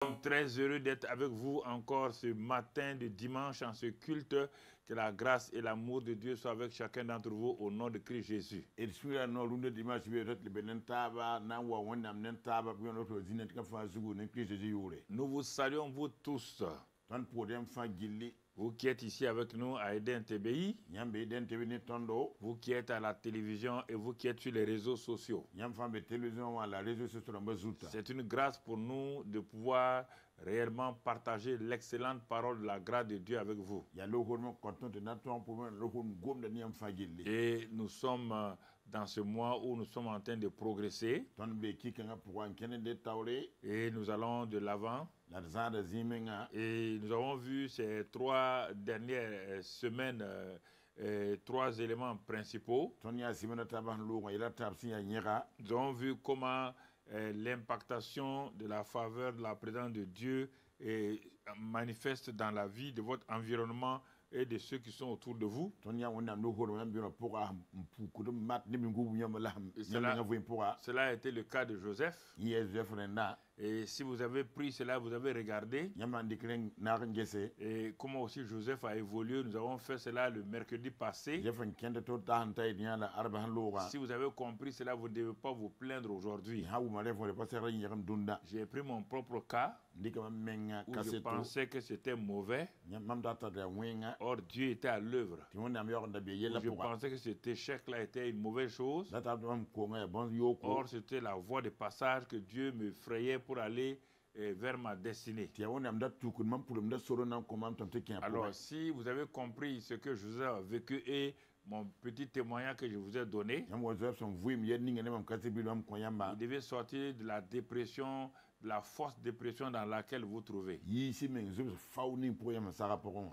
Nous sommes très heureux d'être avec vous encore ce matin de dimanche en ce culte. Que la grâce et l'amour de Dieu soient avec chacun d'entre vous au nom de Christ Jésus. Nous vous saluons vous tous. Vous qui êtes ici avec nous à Eden TBI, vous qui êtes à la télévision et vous qui êtes sur les réseaux sociaux. C'est une grâce pour nous de pouvoir réellement partager l'excellente parole de la grâce de Dieu avec vous. Et nous sommes dans ce mois où nous sommes en train de progresser. Et nous allons de l'avant. Et nous avons vu ces 3 dernières semaines 3 éléments principaux. Nous avons vu comment l'impactation de la faveur de la présence de Dieu est manifeste dans la vie de votre environnement et de ceux qui sont autour de vous. Cela a été le cas de Joseph. Et si vous avez pris cela, vous avez regardé. Et comment aussi Joseph a évolué, nous avons fait cela le mercredi passé. Si vous avez compris cela, vous ne devez pas vous plaindre aujourd'hui. J'ai pris mon propre cas où je pensais que c'était mauvais. Or, Dieu était à l'œuvre. Je pensais que cet échec-là était une mauvaise chose. Or, c'était la voie de passage que Dieu me frayait pour aller vers ma destinée. Alors, si vous avez compris ce que Joseph a vécu et mon petit témoignage que je vous ai donné, il devait sortir de la dépression, de la force dépression dans laquelle vous vous trouvez.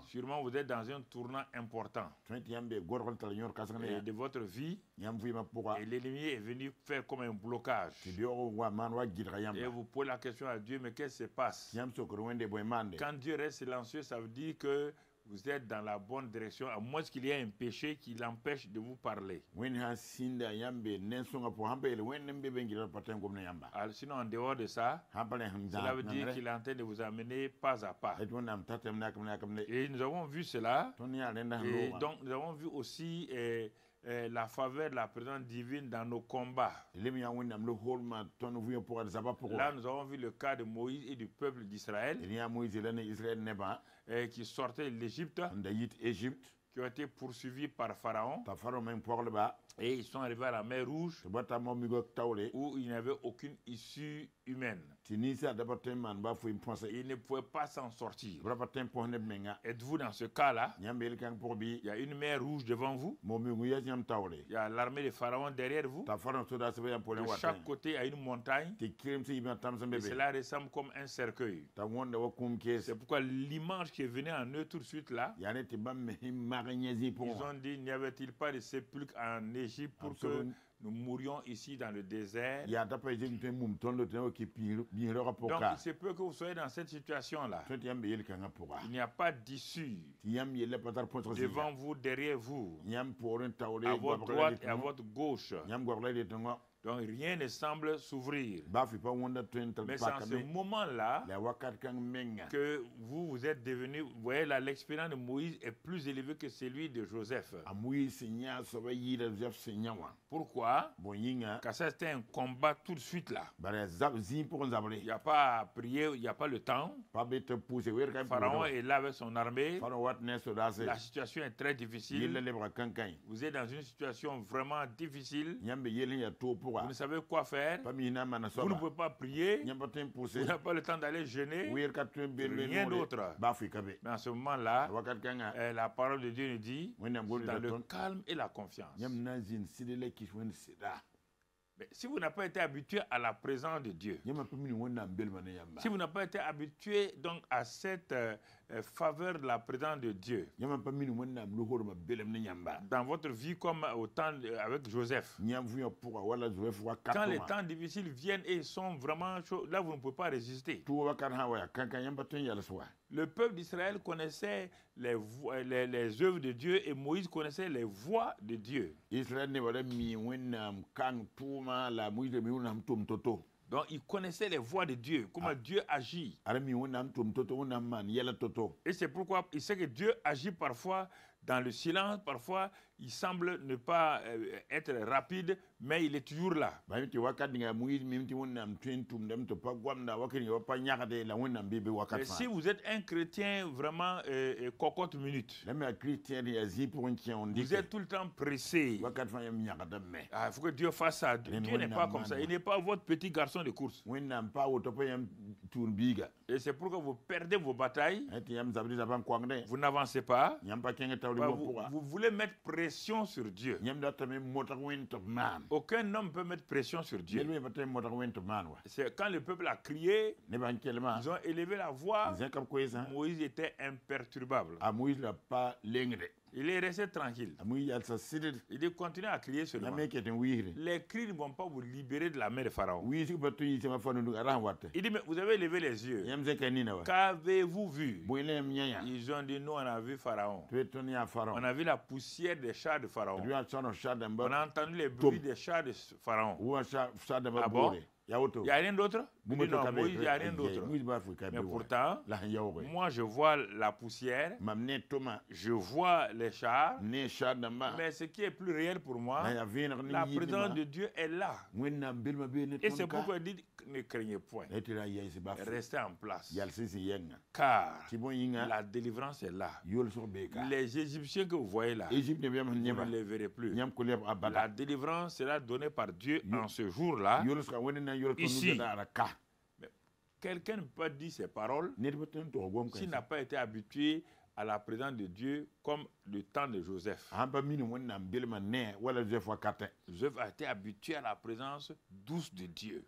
Sûrement vous êtes dans un tournant important de votre vie et l'ennemi est venu faire comme un blocage. Et vous posez la question à Dieu, mais qu'est-ce qui se passe? Quand Dieu reste silencieux, ça veut dire que vous êtes dans la bonne direction, à moins qu'il y ait un péché qui l'empêche de vous parler. Alors, sinon, en dehors de ça, cela veut dire qu'il est en train de vous amener pas à pas. Et nous avons vu cela. Et donc, nous avons vu aussi la faveur de la présence divine dans nos combats. Là, nous avons vu le cas de Moïse et du peuple d'Israël qui sortaient de l'Égypte, qui ont été poursuivis par Pharaon. Et ils sont arrivés à la mer Rouge où il n'y avait aucune issue humaine. Ils ne pouvaient pas s'en sortir. Êtes-vous dans ce cas-là? Il y a une mer Rouge devant vous. Il y a l'armée de Pharaon derrière vous. De chaque côté, il y a une montagne. Et cela ressemble comme un cercueil. C'est pourquoi l'image qui est venue en eux tout de suite là, ils ont dit, n'y avait-il pas de sépulcre en Égypte pour que nous mourions ici dans le désert? Donc il se peut que vous soyez dans cette situation-là. Il n'y a pas d'issue devant vous, derrière vous, à votre droite et à votre gauche. Donc rien ne semble s'ouvrir. Mais c'est en ce moment-là que vous êtes devenu, vous voyez là, l'expérience de Moïse est plus élevée que celui de Joseph. Pourquoi? Car ça c'était un combat tout de suite là. Il n'y a pas à prier, il n'y a pas le temps. Pharaon est là avec son armée. La situation est très difficile. Vous êtes dans une situation vraiment difficile. Vous ne savez quoi faire. Vous ne pouvez pas prier. Vous n'avez pas le temps d'aller jeûner. Rien d'autre. Mais en ce moment-là, la parole de Dieu nous dit, dans le calme et la confiance. Mais si vous n'avez pas été habitué à la présence de Dieu, si vous n'avez pas été habitué donc à cette faveur de la présence de Dieu dans votre vie comme au temps avec Joseph, quand les temps difficiles viennent et ils sont vraiment chauds, là vous ne pouvez pas résister. Le peuple d'Israël connaissait les œuvres de Dieu et Moïse connaissait les voies de Dieu. Donc il connaissait les voies de Dieu, comment Dieu agit. Et c'est pourquoi il sait que Dieu agit parfois dans le silence, parfois il semble ne pas être rapide, mais il est toujours là. Mais si vous êtes un chrétien vraiment cocotte minute, vous êtes tout le temps pressé. Il faut que Dieu fasse ça. Dieu n'est pas comme ça. Il n'est pas votre petit garçon de course. Et c'est pourquoi vous perdez vos batailles. Vous n'avancez pas. Vous voulez mettre pression sur Dieu. Aucun homme peut mettre pression sur Dieu. C'est quand le peuple a crié, ils ont élevé la voix. Moïse était imperturbable. Il est resté tranquille. Il continue à crier seulement. Les cris ne vont pas vous libérer de la main de Pharaon. Il dit, mais vous avez levé les yeux. Qu'avez-vous vu? Ils ont dit, nous on a vu Pharaon. On a vu la poussière des chars de Pharaon. On a entendu les bruits des chars de Pharaon. Ah bon? Il n'y a rien d'autre? Non, Moïse, il n'y a rien d'autre. Mais pourtant, moi je vois la poussière, je vois les chars, mais ce qui est plus réel pour moi, la présence de Dieu est là. Et c'est pourquoi il dit, ne craignez point, restez en place. Car la délivrance est là. Les Égyptiens que vous voyez là, vous ne les verrez plus. La délivrance sera donnée par Dieu en ce jour-là. Ici, quelqu'un ne peut pas dire ces paroles s'il n'a pas été habitué à la présence de Dieu comme le temps de Joseph. Joseph a été habitué à la présence douce de Dieu.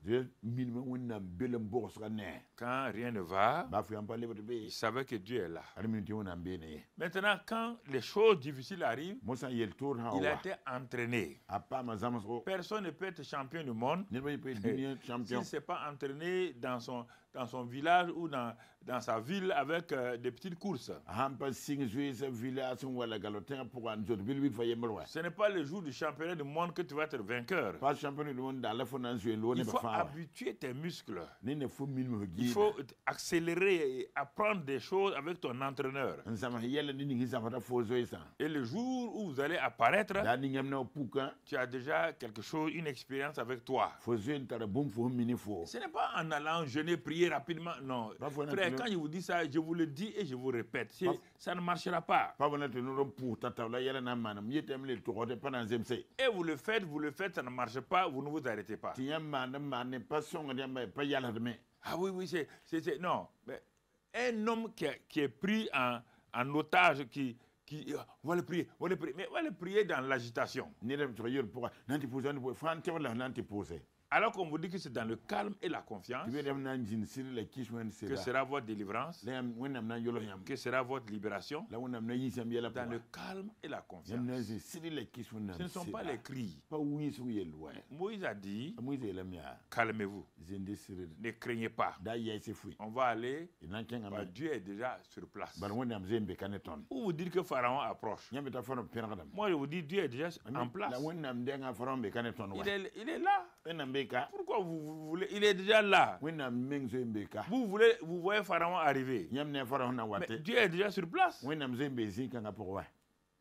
Quand rien ne va, il savait que Dieu est là. Maintenant, quand les choses difficiles arrivent, il a été entraîné. Personne ne peut être champion du monde s'il ne s'est pas entraîné dans son village ou dans sa ville avec des petites courses. Ce n'est pas le jour du championnat du monde que tu vas être vainqueur. Il faut habituer tes muscles. Il faut accélérer et apprendre des choses avec ton entraîneur. Et le jour où vous allez apparaître, tu as déjà quelque chose, une expérience avec toi. Ce n'est pas en allant jeûner, prier rapidement. Non. Frère, quand je vous dis ça, je vous le dis et je vous répète. Ça ne marchera pas. Et vous le faites, ça ne marche pas, vous ne vous arrêtez pas. Ah oui, non. Mais un homme qui est pris en otage, on va le prier, mais on va le prier dans l'agitation. Alors qu'on vous dit que c'est dans le calme et la confiance que sera votre délivrance, que sera votre libération, dans le calme et la confiance. Ce ne sont pas les cris. Moïse a dit, calmez-vous, ne craignez pas. On va aller, Dieu est déjà sur place. Ou vous dites que Pharaon approche. Moi je vous dis, Dieu est déjà en place. Il est là. Pourquoi vous voulez? Il est déjà là. Vous voyez Pharaon arriver. Mais Dieu est déjà sur place.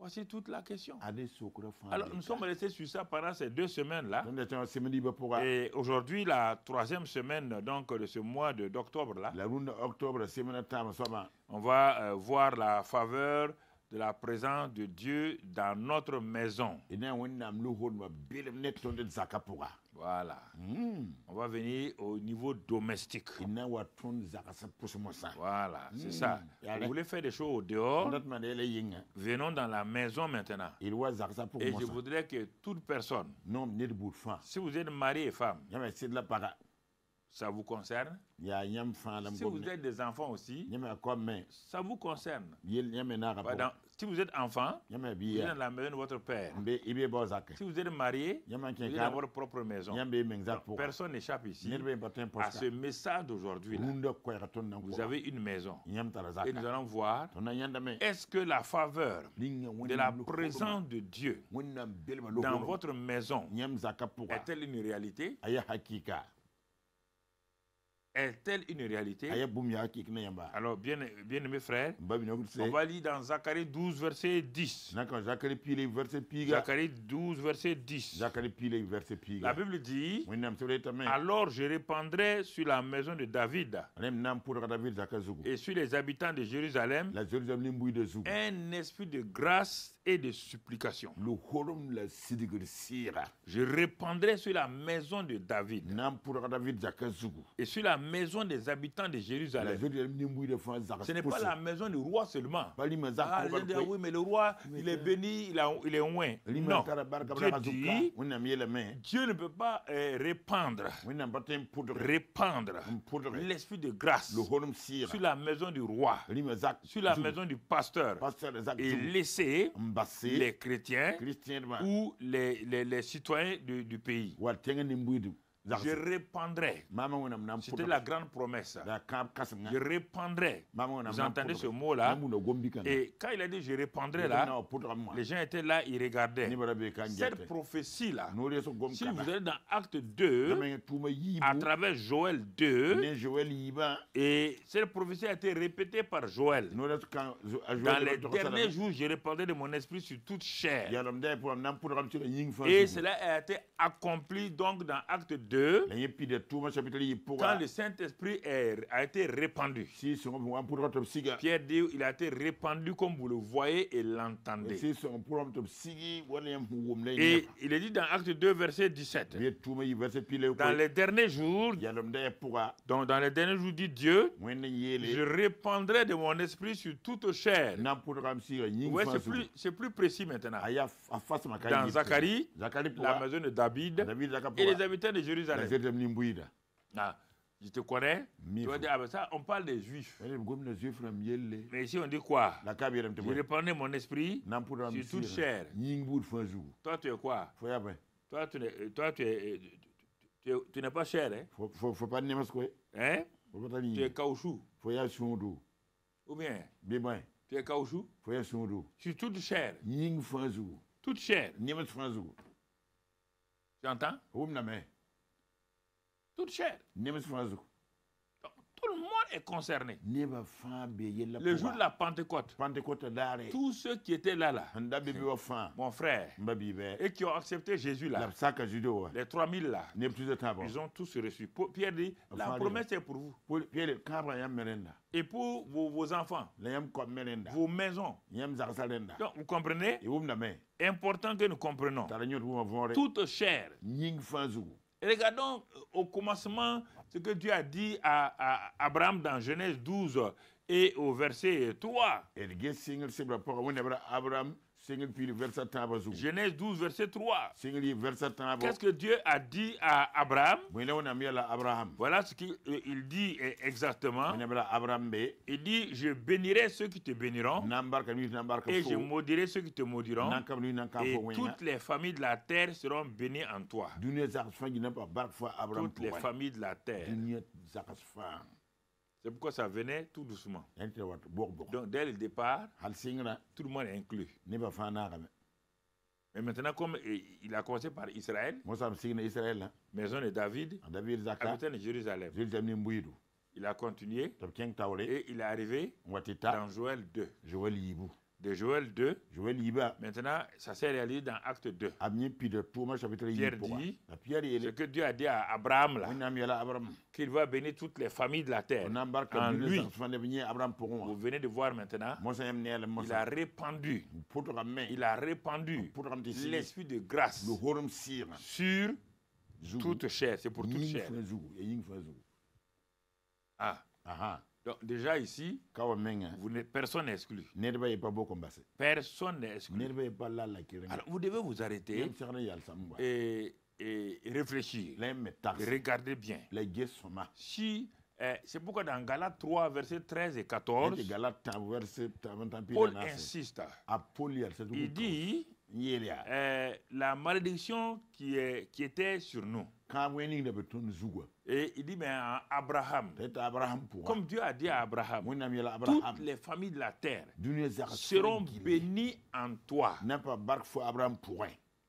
Voici toute la question. Alors nous sommes restés sur ça pendant ces 2 semaines-là. Et aujourd'hui, la 3e semaine donc, de ce mois d'octobre-là, on va voir la faveur de la présence de Dieu dans notre maison. Voilà. On va venir au niveau domestique. Voilà, c'est ça. Vous voulez faire des choses au dehors, venons dans la maison maintenant. Et je voudrais que toute personne, si vous êtes mari et femme, ça vous concerne. Si vous êtes des enfants aussi, ça vous concerne. Si vous êtes enfant, vous êtes dans la maison de votre père. Si vous êtes marié, vous êtes dans votre propre maison. Donc, personne n'échappe ici à ce message d'aujourd'hui. Vous avez une maison. Et nous allons voir, est-ce que la faveur de la présence de Dieu dans votre maison est-elle une réalité? est-elle une réalité? Alors, bien aimés frères, on va lire dans Zacharie 12, verset 10. Zacharie 12, verset 10. La Bible dit, alors je répandrai sur la maison de David et sur les habitants de Jérusalem un esprit de grâce et de supplication. Je répandrai sur la maison de David et sur la maison des habitants de Jérusalem. Ce n'est pas la maison du roi seulement. Ah, oui, mais le roi, il est béni, il est loin. Non. Dieu ne peut pas répandre l'esprit de grâce sur la maison du roi, sur la maison du pasteur, et laisser les chrétiens ou les citoyens du pays. Je répandrai. C'était la grande promesse. Je répandrai. Vous entendez ce mot-là? Et quand il a dit je répandrai là, les gens étaient là, ils regardaient. Cette prophétie-là, si vous allez dans Acte 2, à travers Joël 2, et cette prophétie a été répétée par Joël. Dans les derniers jours, je répandrai de mon esprit sur toute chair. Et cela a été accompli donc dans Acte 2. Quand le Saint-Esprit a été répandu. Pierre dit il a été répandu comme vous le voyez et l'entendez. Et il est dit dans Acte 2, verset 17. Dans les derniers jours, dans les derniers jours, dit Dieu, je répandrai de mon esprit sur toute chair. Ouais, c'est plus précis maintenant. Dans Zacharie, la maison de David et les habitants de Jérusalem. Ah, je te connais. Tu vas dire, ah ben ça, on parle des Juifs. Mais ici, on dit quoi? Je répandrai mon esprit sur toute chair. Toi, tu es quoi? Toi, tu n'es pas chair, hein? Hein? Tu es caoutchouc. Ou bien? Tu es caoutchouc? Sur toute chair. Toute chair. Tu entends? Toute chair. Tout le monde est concerné. Le jour de la Pentecôte, tous ceux qui étaient là, mon frère, et qui ont accepté Jésus là, les 3000 là, ils ont tous reçu. Pierre dit, la promesse est pour vous. Et pour vos enfants, vos maisons. Donc, vous comprenez? Important que nous comprenons. Toute chair. Regardons au commencement ce que Dieu a dit à Abraham dans Genèse 12 et au verset 3. Genèse 12, verset 3. Qu'est-ce que Dieu a dit à Abraham? Voilà ce qu'il dit exactement. Il dit, je bénirai ceux qui te béniront et je maudirai ceux qui te maudiront et toutes les familles de la terre seront bénies en toi. Toutes les familles de la terre. C'est pourquoi ça venait tout doucement. Donc dès le départ, tout le monde est inclus. Mais maintenant, comme il a commencé par Israël, maison de David, habitant de Jérusalem, il a continué et il est arrivé dans Joël 2. De Joël 2, maintenant, ça s'est réalisé dans Acte 2. Pierre dit, ce que Dieu a dit à Abraham, qu'il va bénir toutes les familles de la terre. En lui, vous venez de voir maintenant, il a répandu l'esprit de grâce sur toute chair. C'est pour toute chair. Donc déjà ici, personne n'est exclu. Personne n'est exclu. Alors vous devez vous arrêter et réfléchir. Regardez bien. Si, c'est pourquoi dans Galates 3, versets 13 et 14, Paul insiste. Il dit, la malédiction qui était sur nous. Et il dit, mais à Abraham, comme Dieu a dit à Abraham, toutes les familles de la terre seront bénies en toi.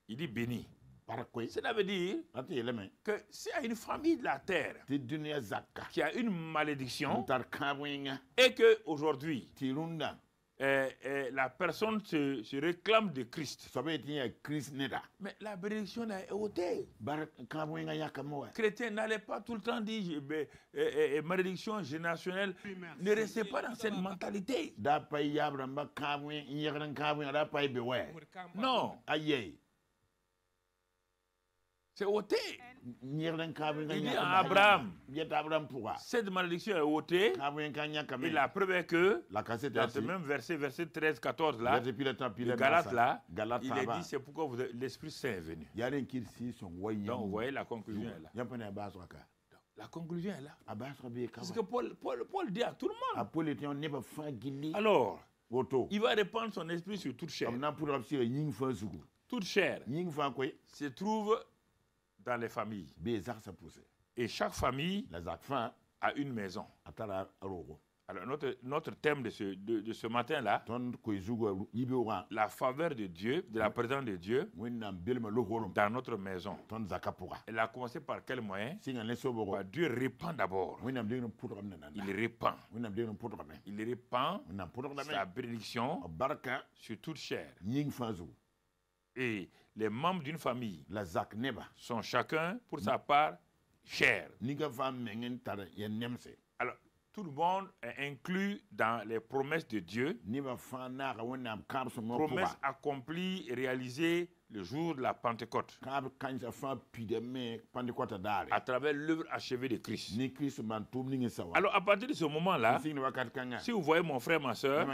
Il dit bénies. Cela veut dire que s'il y a une famille de la terre qui a une malédiction et qu'aujourd'hui, la personne se réclame de Christ. Mais la bénédiction est ôtée. Chrétien, n'allez pas tout le temps dire malédiction générationnelle. Ne restez pas dans cette mentalité. Non. C'est ôté. Il dit à Abraham, cette malédiction est ôtée. Et la preuve est que, dans ce même verset 13, 14 là, le Galate là, il est dit, c'est pourquoi l'Esprit Saint est venu. Donc vous voyez, la conclusion est là. La conclusion est là. Parce que Paul dit à tout le monde. Alors, il va répandre son esprit sur toute chair. Toute chair se trouve dans les familles. Et chaque famille a une maison. Alors notre thème de ce matin-là, la faveur de Dieu, de la présence de Dieu dans notre maison. Elle a commencé par quel moyen? Dieu répand d'abord. Il répand. Il répand sa bénédiction sur toute chair. Et les membres d'une famille sont chacun pour sa part chair. Alors, tout le monde est inclus dans les promesses de Dieu. Promesses accomplies et réalisées le jour de la Pentecôte. À travers l'œuvre achevée de Christ. Alors, à partir de ce moment-là, si vous voyez mon frère, ma soeur,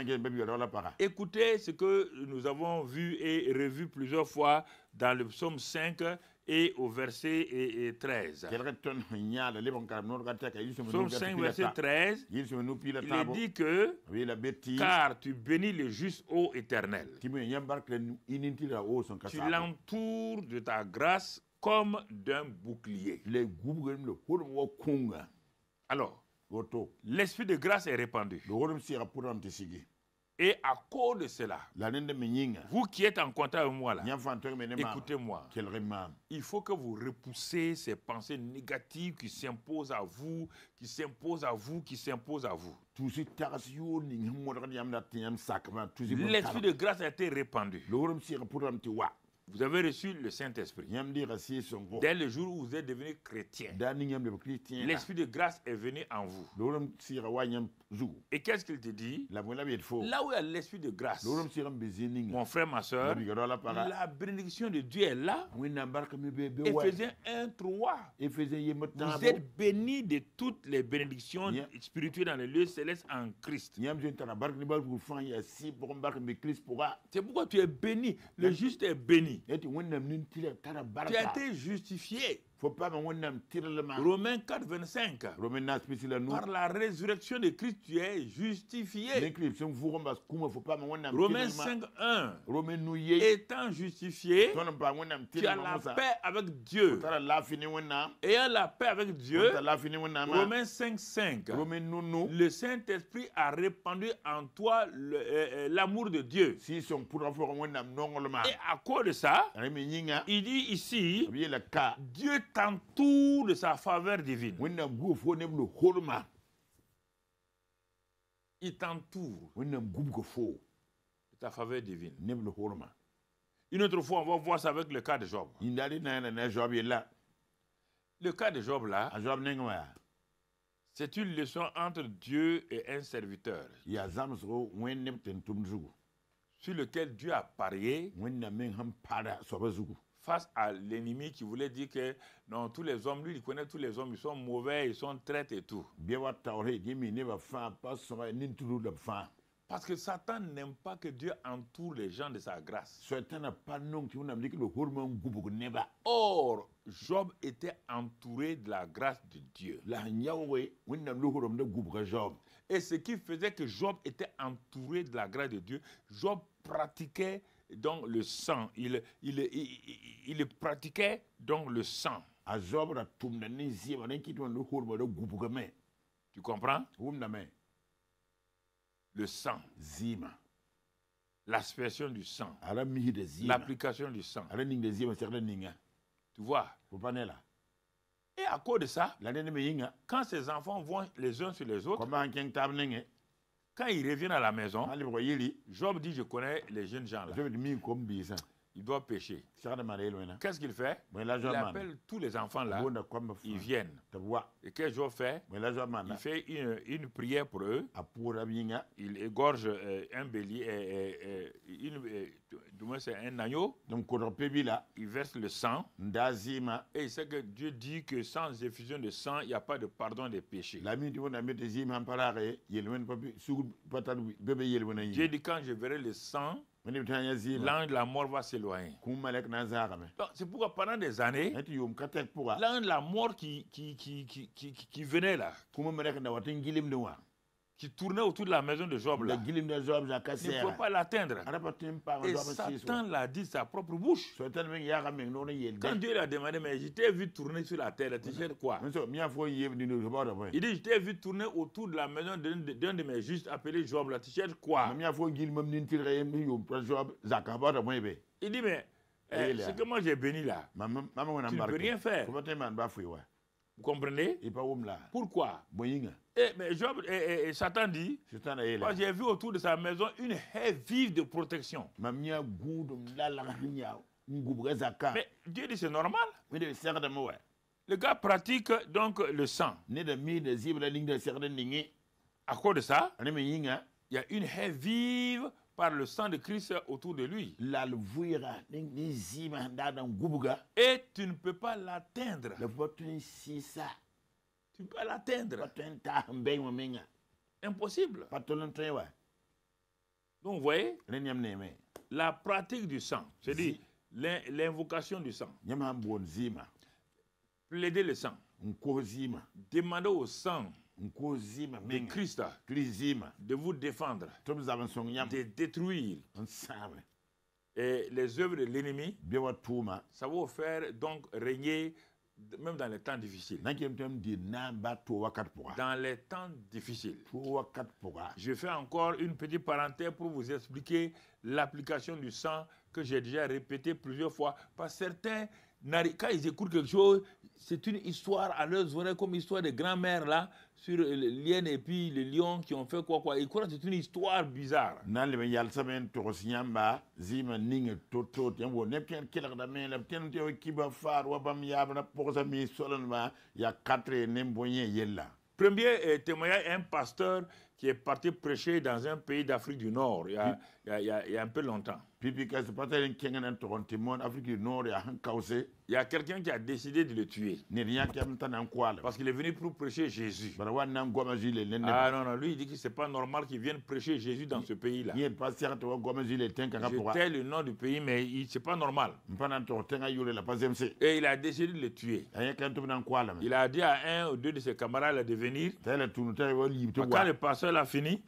écoutez ce que nous avons vu et revu plusieurs fois dans le psaume 5 et au verset 13. Psaume 5, verset 13, il est dit que « Car tu bénis le juste, ô Éternel. Tu l'entoures de ta grâce comme d'un bouclier. » Alors, l'esprit de grâce est répandu. Et à cause de cela, vous qui êtes en contact avec moi là, écoutez-moi. Il faut que vous repoussez ces pensées négatives qui s'imposent à vous, qui s'imposent à vous, qui s'imposent à vous. L'esprit de grâce a été répandu. Vous avez reçu le Saint-Esprit. Dès le jour où vous êtes devenu chrétien, l'Esprit de grâce est venu en vous. Et qu'est-ce qu'il te dit? Là où il y a l'Esprit de grâce, mon frère, ma soeur, la bénédiction de Dieu est là. Éphésiens 1:3. Vous êtes bénis de toutes les bénédictions spirituelles dans les lieux célestes en Christ. C'est pourquoi tu es béni. Le juste est béni. Tu as été justifié. Romains 4:25. Par la résurrection de Christ, tu es justifié. Romains 5:1. Étant justifié, tu as la paix avec Dieu. Ayant la paix avec Dieu, Romains 5:5. Le Saint-Esprit a répandu en toi l'amour de Dieu. Et à cause de ça, il dit ici, Dieu t'entoure de sa faveur divine. Il t'entoure de ta faveur divine. Une autre fois, on va voir ça avec le cas de Job. Le cas de Job là, c'est une leçon entre Dieu et un serviteur sur lequel Dieu a parié face à l'ennemi qui voulait dire que non, tous les hommes, lui, il connaît tous les hommes, ils sont mauvais, ils sont traites et tout. Parce que Satan n'aime pas que Dieu entoure les gens de sa grâce. Or, Job était entouré de la grâce de Dieu. Et ce qui faisait que Job était entouré de la grâce de Dieu, Job pratiquait donc le sang. Il pratiquait donc le sang. Tu comprends? Le sang. L'aspersion du sang. L'application du sang. Tu vois. Et à cause de ça, quand ces enfants vont les uns sur les autres, quand ils reviennent à la maison, Job dit, je connais les jeunes gens là. Il doit pécher. Qu'est-ce qu'il fait? Il appelle tous les enfants là, ils viennent. Et qu'est-ce que Job fait? Il fait une prière pour eux. Il égorge un bélier, du moins c'est un agneau. Il verse le sang. Et il sait que Dieu dit que sans effusion de sang, il n'y a pas de pardon des péchés. Dieu dit, quand je verrai le sang, l'ange de la mort va s'éloigner. C'est pourquoi pendant des années, l'ange de la mort qui venait là, qui tournait autour de la maison de Job là, ne pouvait pas l'atteindre. Et Satan l'a dit de sa propre bouche. Quand Dieu l'a demandé, mais je t'ai vu tourner sur la terre, tu cherches quoi? Il dit, je t'ai vu tourner autour de la maison d'un de mes justes appelé Job là, tu cherches quoi? Il dit, mais ce que moi j'ai béni là, tu ne peux rien faire. Vous comprenez? Pourquoi? Mais Job et Satan dit, moi j'ai vu autour de sa maison une haie vive de protection. Mais Dieu dit c'est normal. Le gars pratique donc le sang. À cause de ça, il y a une haie vive par le sang de Christ autour de lui. Et tu ne peux pas l'atteindre. Tu ne peux pas l'atteindre. Impossible. Donc vous voyez, la pratique du sang, c'est-à-dire l'invocation du sang, plaider le sang, demander au sang de Christ de vous défendre, de détruire et les œuvres de l'ennemi, ça va vous faire donc régner même dans les temps difficiles. Dans les temps difficiles. Je fais encore une petite parenthèse pour vous expliquer l'application du sang que j'ai déjà répété plusieurs fois. Parce que certains, quand ils écoutent quelque chose, c'est une histoire à leurs oreilles, comme l'histoire des grands-mères là, sur le lion et puis les lions qui ont fait quoi. Ils croient que c'est une histoire bizarre. Premier témoignage, un pasteur qui est parti prêcher dans un pays d'Afrique du Nord il y a un peu longtemps. Il y a quelqu'un qui a décidé de le tuer. Parce qu'il est venu pour prêcher Jésus. Ah non, lui il dit que ce n'est pas normal qu'il vienne prêcher Jésus dans ce pays-là. Je tais le nom du pays, mais ce n'est pas normal. Et il a décidé de le tuer. Il a dit à un ou deux de ses camarades de venir. Quand le pasteur a fini,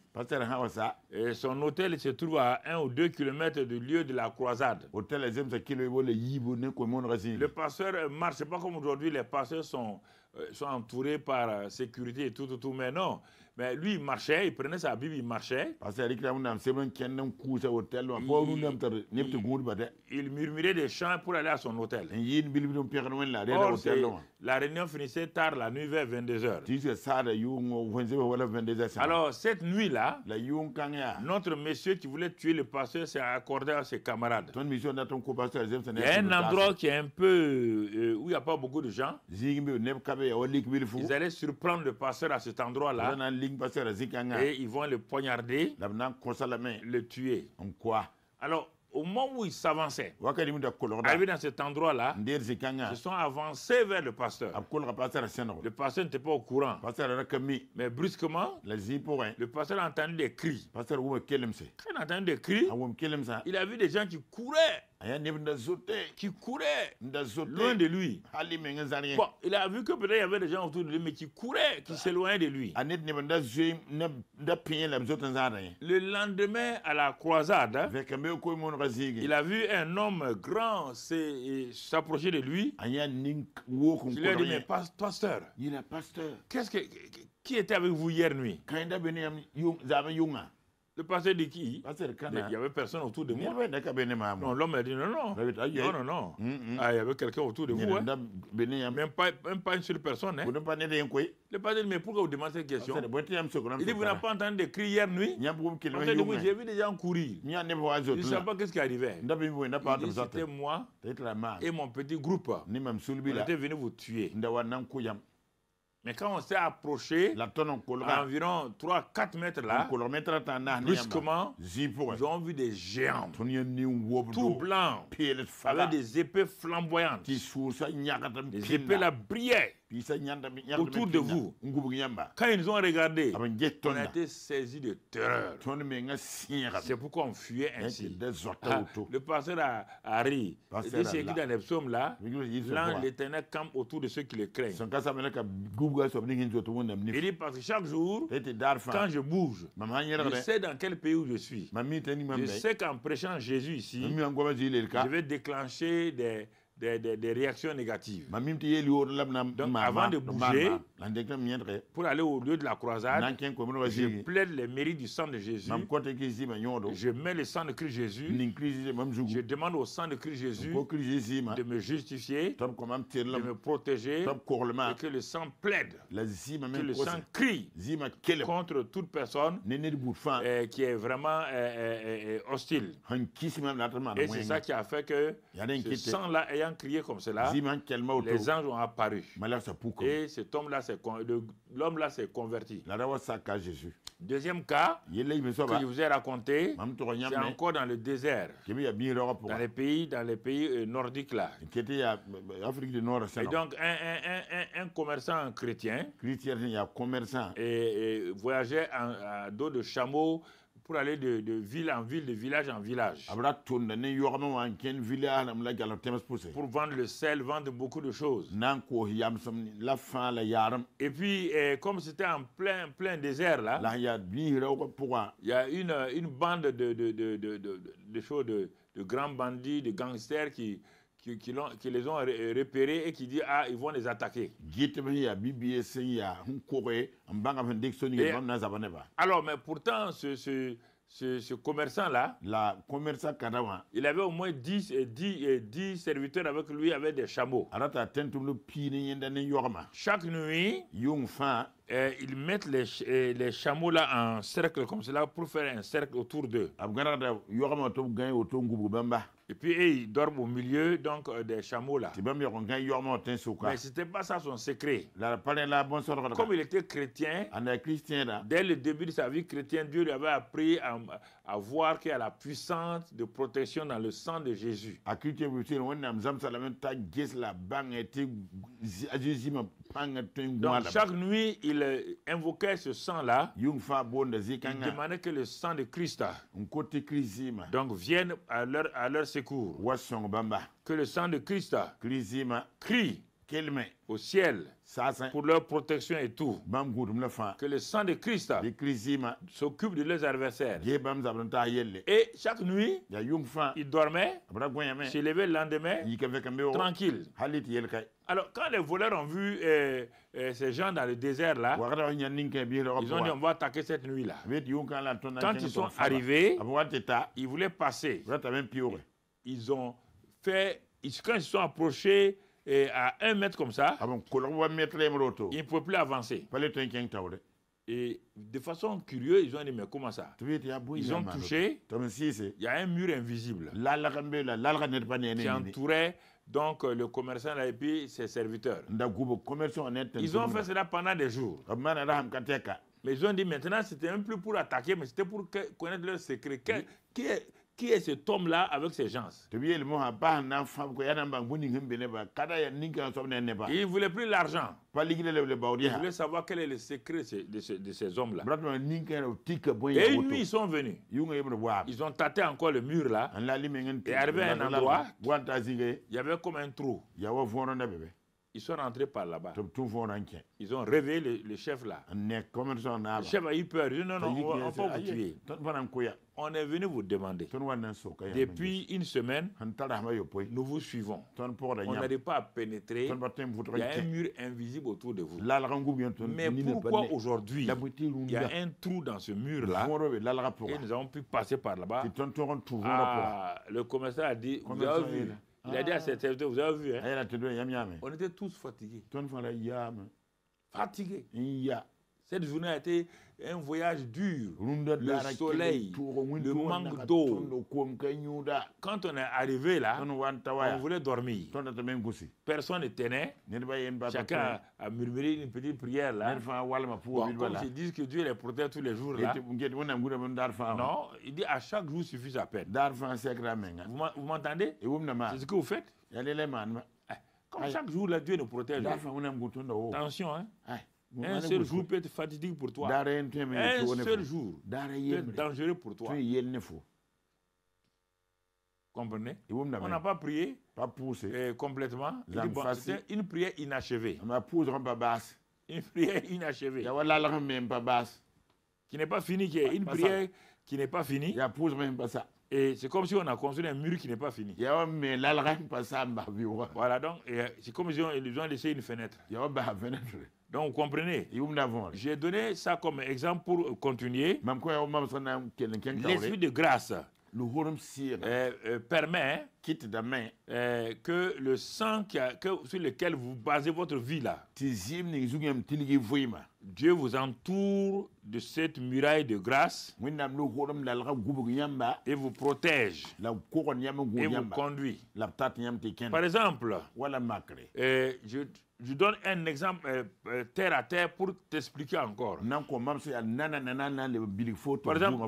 et son hôtel se trouve à 1 ou 2 kilomètres du lieu de la croisade. Le pasteur marche, c'est pas comme aujourd'hui, les pasteurs sont entourés par sécurité et tout, mais non. Mais lui, il marchait, il prenait sa Bible, il marchait. Il murmurait des chants pour aller à son hôtel. Or, la réunion finissait tard, la nuit vers 22h. Alors, cette nuit-là, notre monsieur qui voulait tuer le pasteur s'est accordé à ses camarades. Il y a un endroit qui est un peu où il n'y a pas beaucoup de gens. Ils allaient surprendre le pasteur à cet endroit-là. Et ils vont le poignarder, le tuer. Alors, au moment où ils s'avançaient, arrivés dans cet endroit-là, ils se sont avancés vers le pasteur. Le pasteur n'était pas au courant. Mais brusquement, le pasteur a entendu des cris. Quand il a entendu des cris, il a vu des gens qui couraient. Loin de lui. Bon, il a vu que peut-être il y avait des gens autour de lui, mais qui couraient, qui s'éloignaient de lui. Le lendemain, à la croisade, il a vu un homme grand s'approcher de lui. Il lui a dit, mais pasteur, qui était avec vous hier nuit? Le pasteur dit qui? Il y avait personne autour de moi. Non, l'homme a dit non, non. Non, non, non. Ah, il y avait quelqu'un autour de vous. Hein. Même pas une seule personne. Hein. Le pasteur dit, mais pourquoi vous demandez cette question? Il dit, vous n'avez pas entendu des cris hier nuit? J'ai vu des gens courir. Je ne sais pas ce qui arrivait. C'était moi et mon petit groupe. On était venus vous tuer. Mais quand on s'est approché, à environ 3-4 mètres là, brusquement, ils ont vu des géants, tout blancs, avec des épées flamboyantes. Les épées là brillaient autour de vous. Quand ils nous ont regardé, on a été saisis de terreur. C'est pourquoi on fuyait ainsi. Le pasteur a ri. C'est écrit dans les psaumes là, l'Éternel campe autour de ceux qui le craignent. Il dit parce que chaque jour, quand je bouge, je sais dans quel pays où je suis. Je sais qu'en prêchant Jésus ici, je vais déclencher des réactions négatives. Donc avant de bouger, pour aller au lieu de la croisade, je plaide les mérites du sang de Jésus. Je mets le sang de Christ Jésus. Je demande au sang de Christ Jésus de me justifier, de me protéger, et que le sang plaide, que le sang crie contre toute personne qui est vraiment hostile. Et c'est ça qui a fait que ce sang-là ayant crié comme cela, les anges ont apparu. Et cet homme-là, l'homme là s'est converti. Deuxième cas que je vous ai raconté, c'est encore dans le désert, dans les pays nordiques là. Et donc un commerçant chrétien voyageait à dos de chameau pour aller de ville en ville, de village en village. Pour vendre le sel, vendre beaucoup de choses. Et puis, comme c'était en plein désert là, il y a une bande de grands bandits, de gangsters qui les ont repérés et qui disent ils vont les attaquer. Alors, mais pourtant, ce commerçant-là, il avait au moins 10 serviteurs avec lui, avec des chameaux. Chaque nuit, ils mettent les chameaux là en cercle comme cela pour faire un cercle autour d'eux. Et puis ils dorment au milieu donc des chameaux là. Mais ce n'était pas ça son secret. Comme il était chrétien, dès le début de sa vie chrétienne, Dieu lui avait appris à voir qu'il y a la puissance de protection dans le sang de Jésus. Donc chaque nuit, il invoquait ce sang-là. Il demandait que le sang de Christ donc vienne à leur secours. Que le sang de Christ crie au ciel pour leur protection et tout. Que le sang de Christ s'occupe de leurs adversaires. Et chaque nuit, il dormait, se levait le lendemain, tranquille. Alors, quand les voleurs ont vu ces gens dans le désert là, ils ont dit on va attaquer cette nuit-là. Quand ils sont arrivés, ils voulaient passer. Ils ont fait, quand ils se sont approchés à 1 mètre comme ça, ils ne pouvaient plus avancer. Et de façon curieuse, ils ont dit mais comment ça? Ils ont touché, il y a un mur invisible qui entourait donc le commerçant là, et puis ses serviteurs. Ils ont fait cela pendant des jours. Mais ils ont dit maintenant c'était un peu pour attaquer, mais c'était pour connaître leur secret. Qui est cet homme-là avec ces gens? Il ne voulait plus l'argent. Il voulait savoir quel est le secret de ces hommes-là. Et une nuit, ils sont venus. Ils ont tâté encore le mur là. Et arrivé à un endroit, il y avait comme un trou. Ils sont rentrés par là-bas. Ils ont réveillé le chef là. Le chef a eu peur. Il dit non, on va pas vous tuer. On est venu vous demander. Depuis une semaine, nous vous suivons. On n'arrive pas à pénétrer. Il y a un mur invisible autour de vous. Mais pourquoi aujourd'hui, il y a un trou dans ce mur-là et nous avons pu passer par là-bas? Le commissaire a dit, vous avez vu? Il a dit à ses serviteurs, vous avez vu, hein? On était tous fatigués. Fatigués. Cette journée a été un voyage dur. Le soleil, le manque d'eau. Quand on est arrivé là, on voulait dormir. Personne ne tenait. Chacun a murmuré une petite prière là. Bon, comme ils disent que Dieu les protège tous les jours là. Non, il dit à chaque jour suffit sa peine. Vous m'entendez? C'est ce que vous faites? Comme chaque jour là, Dieu nous protège. Attention, hein? Un seul jour peut être fatidique pour toi. Un seul jour peut être dangereux pour toi. Comprenez? On n'a pas prié complètement. C'est une prière inachevée. Une prière inachevée. Qui n'est pas finie. Une prière qui n'est pas finie. Et c'est comme si on a construit un mur qui n'est pas fini. Voilà, donc c'est comme si ils ont laissé une fenêtre. Donc, vous comprenez? J'ai donné ça comme exemple pour continuer. L'esprit de grâce permet que le sang sur lequel vous basez votre vie là, Dieu vous entoure de cette muraille de grâce et vous protège et vous conduit. Par exemple, je donne un exemple terre à terre pour t'expliquer encore. Par exemple,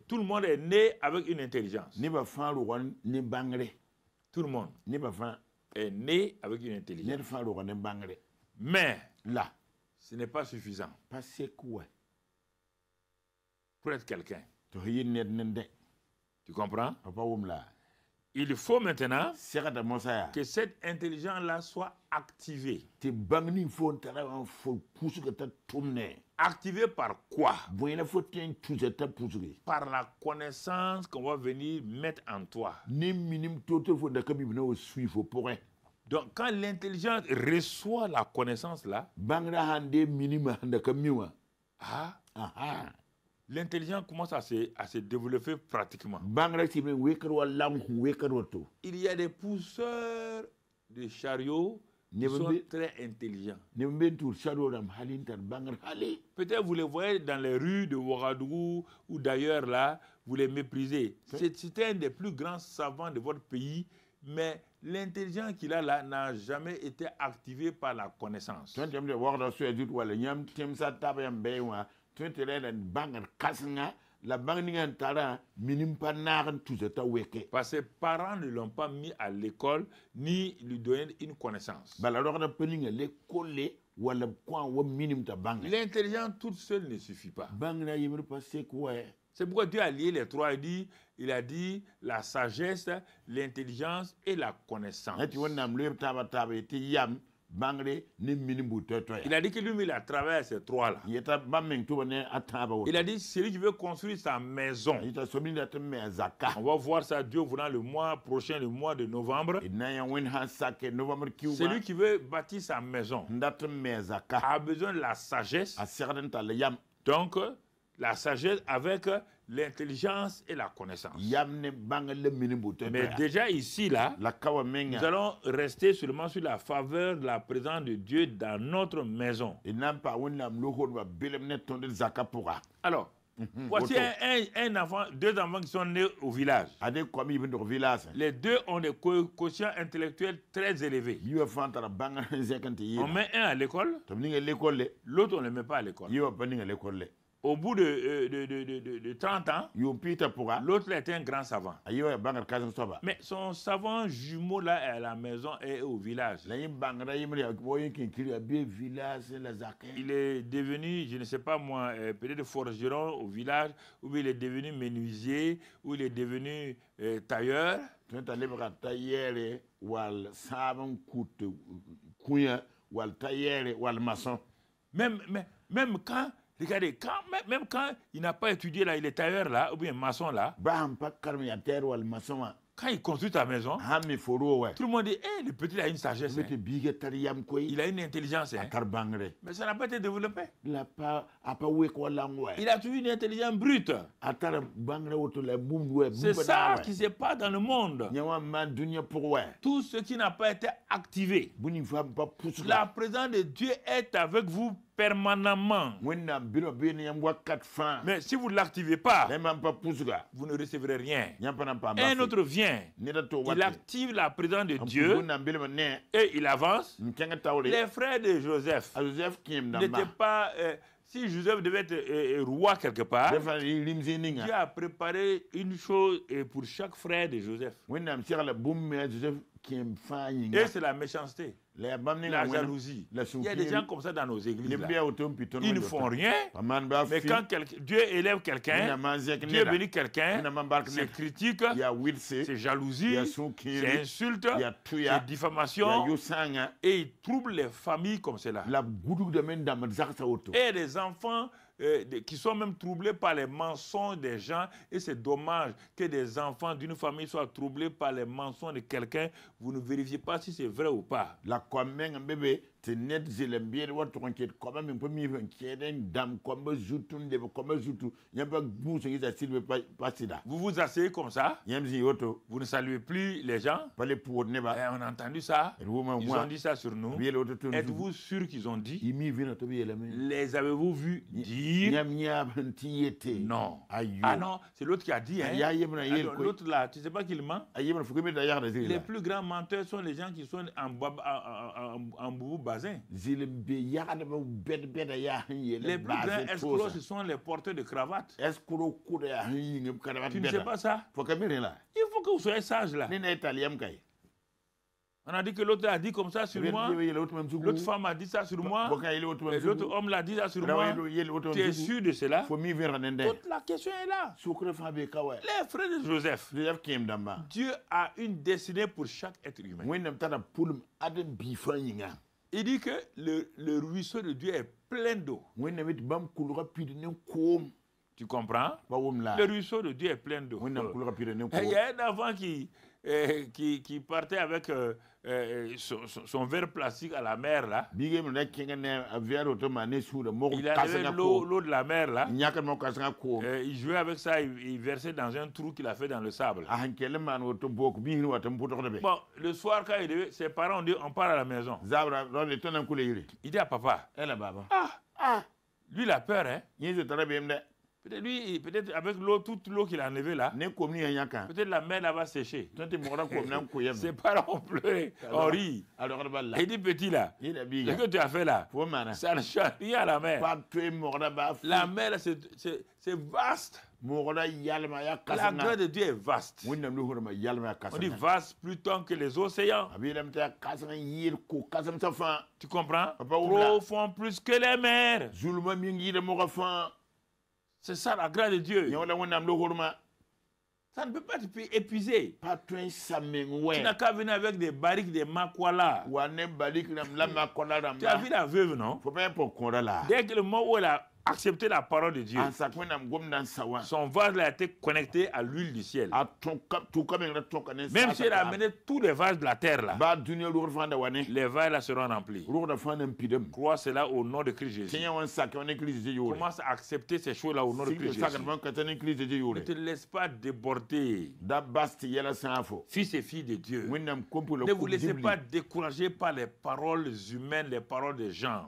tout le monde est né avec une intelligence. Tout le monde est né avec une intelligence. Mais là, ce n'est pas suffisant pour être quelqu'un. Tu comprends? Il faut maintenant que cette intelligence-là soit activée. Activée par quoi? Par la connaissance qu'on va venir mettre en toi. Donc, quand l'intelligence reçoit la connaissance-là, l'intelligence commence à se développer pratiquement. Il y a des pousseurs de chariots qui sont très intelligents. Peut-être vous les voyez dans les rues de Ouagadougou ou d'ailleurs là, vous les méprisez. C'est un des plus grands savants de votre pays, mais l'intelligence qu'il a là n'a jamais été activée par la connaissance. Parce que ses parents ne l'ont pas mis à l'école ni lui donné une connaissance. L'intelligence toute seule ne suffit pas. C'est pourquoi Dieu a lié les trois. Il a dit la sagesse, l'intelligence et la connaissance. Il a dit que lui, il a travaillé ces trois-là. Il a dit, celui qui veut construire sa maison, on va voir ça, Dieu voulant, le mois prochain, le mois de novembre. Celui qui veut bâtir sa maison a besoin de la sagesse. Donc, la sagesse avec l'intelligence et la connaissance. Mais déjà ici, là, nous allons rester seulement sur la faveur de la présence de Dieu dans notre maison. Alors, voici un enfant, deux enfants qui sont nés au village. Les deux ont des quotients intellectuels très élevés. On met un à l'école, l'autre on ne le met pas à l'école. Au bout de 30 ans, l'autre était un grand savant. Mais son savant jumeau là à la maison et au village. Il est devenu, je ne sais pas moi, peut-être forgeron au village, ou il est devenu menuisier, ou il est devenu tailleur. Même quand, regardez, même quand il n'a pas étudié là, il est tailleur là, ou bien maçon là, quand il construit ta maison, tout le monde dit, hey, le petit a une sagesse. Hein. Il a une intelligence. Hein. Mais ça n'a pas été développé. Il a toujours une intelligence brute. C'est ça qui se passe dans le monde. Tout ce qui n'a pas été activé. La présence de Dieu est avec vous permanemment. Mais si vous ne l'activez pas, vous ne recevrez rien. Un autre vient, il active la présence de Dieu et il avance. Les frères de Joseph n'étaient pas... si Joseph devait être roi quelque part, Dieu a préparé une chose pour chaque frère de Joseph. Et c'est la méchanceté, la jalousie. Il y a des gens comme ça dans nos églises. Ils ne font rien, mais quand Dieu élève quelqu'un, Dieu bénit quelqu'un, c'est critique, c'est jalousie, c'est insulte, c'est diffamation, et il trouble les familles comme cela. Et les enfants qui sont même troublés par les mensonges des gens, et c'est dommage que des enfants d'une famille soient troublés par les mensonges de quelqu'un. Vous ne vérifiez pas si c'est vrai ou pas. Vous vous asseyez comme ça, vous ne saluez plus les gens. On a entendu ça, ils ont dit ça sur nous. Êtes-vous sûr qu'ils ont dit? Les avez-vous vus dire? Non. Ah non, c'est l'autre qui a dit. Hein? L'autre là, tu ne sais pas qu'il ment? Les plus grands menteurs sont les gens qui sont en boubou bazin. Les plus grands escrocs, ce sont les porteurs de cravates. Tu ne sais pas ça? Il faut que vous soyez sage là. On a dit que l'autre a dit comme ça sur moi, l'autre femme a dit ça sur moi, l'autre homme l'a dit ça sur moi. Tu es sûr de cela? Toute la question est là. Les frères de Joseph, Dieu a une destinée pour chaque être humain. Il dit que le ruisseau de Dieu est plein d'eau. Tu comprends? Le ruisseau de Dieu est plein d'eau. Il y a un enfant qui partait avec son verre plastique à la mer là. Il a levé l'eau de la mer là. Il jouait avec ça, il versait dans un trou qu'il a fait dans le sable. Bon, le soir quand il devait, ses parents ont dit on part à la maison. Il dit à papa, lui il a peur hein. Peut-être lui, peut-être avec l'eau, toute l'eau qu'il a enlevée là, peut-être la mer là va sécher. Ses parents ont pleuré, ont ri. Il dit petit là, ce que tu as fait là, ça ne change rien à la mer. La mer là, c'est vaste. La grâce de Dieu est vaste. On dit vaste plutôt que les océans. Tu comprends? Profond plus que les mers. C'est ça la grâce de Dieu. Ça ne peut pas être épuisé. Tu n'as qu'à venir avec des barriques de makwala. Tu as vu la veuve, non? Dès que le moment où elle a accepté la parole de Dieu, son vase a été connecté à l'huile du ciel. Même si elle a amené tous les vases de la terre là, les vases là seront remplis. Crois cela au nom de Christ Jésus. Commence à accepter ces choses là au nom de Christ Jésus. Ne te laisse pas déborder. Fils et filles de Dieu, ne vous laissez pas décourager par les paroles humaines, les paroles des gens.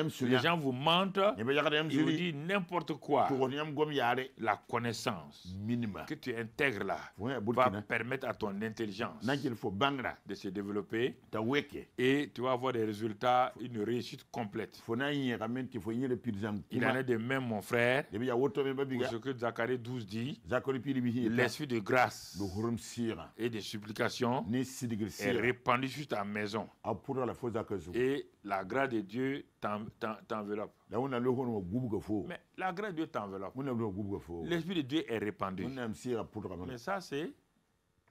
Les gens vous mentent, ils vous disent n'importe quoi. La connaissance que tu intègres là va permettre à ton intelligence de se développer et tu vas avoir des résultats, une réussite complète. Il en est de même, mon frère, pour ce que Zacharie 12 dit, l'esprit de grâce et de supplication est répandu sur ta maison. Et la grâce de Dieu t'enveloppe. Mais la grâce de Dieu t'enveloppe. L'esprit de Dieu est répandu. Mais ça, c'est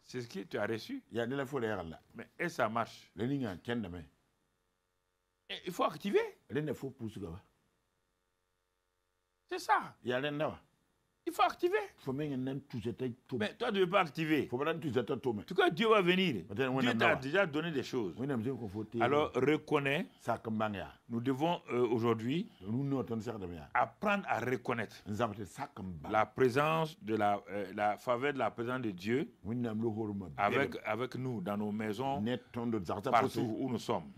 C'est ce que tu as reçu. Ya de la folie là. Mais et ça marche. Le ninga kende me. Il faut activer. Le ne faut pousser là. C'est ça. Ya le ndawa. Il faut activer. Mais toi, tu ne veux pas activer. En tout cas, Dieu va venir. Dieu t'a déjà donné des choses. Alors, reconnais. Nous devons aujourd'hui apprendre à reconnaître la présence de la faveur de la présence de Dieu avec nous, dans nos maisons, partout où nous sommes.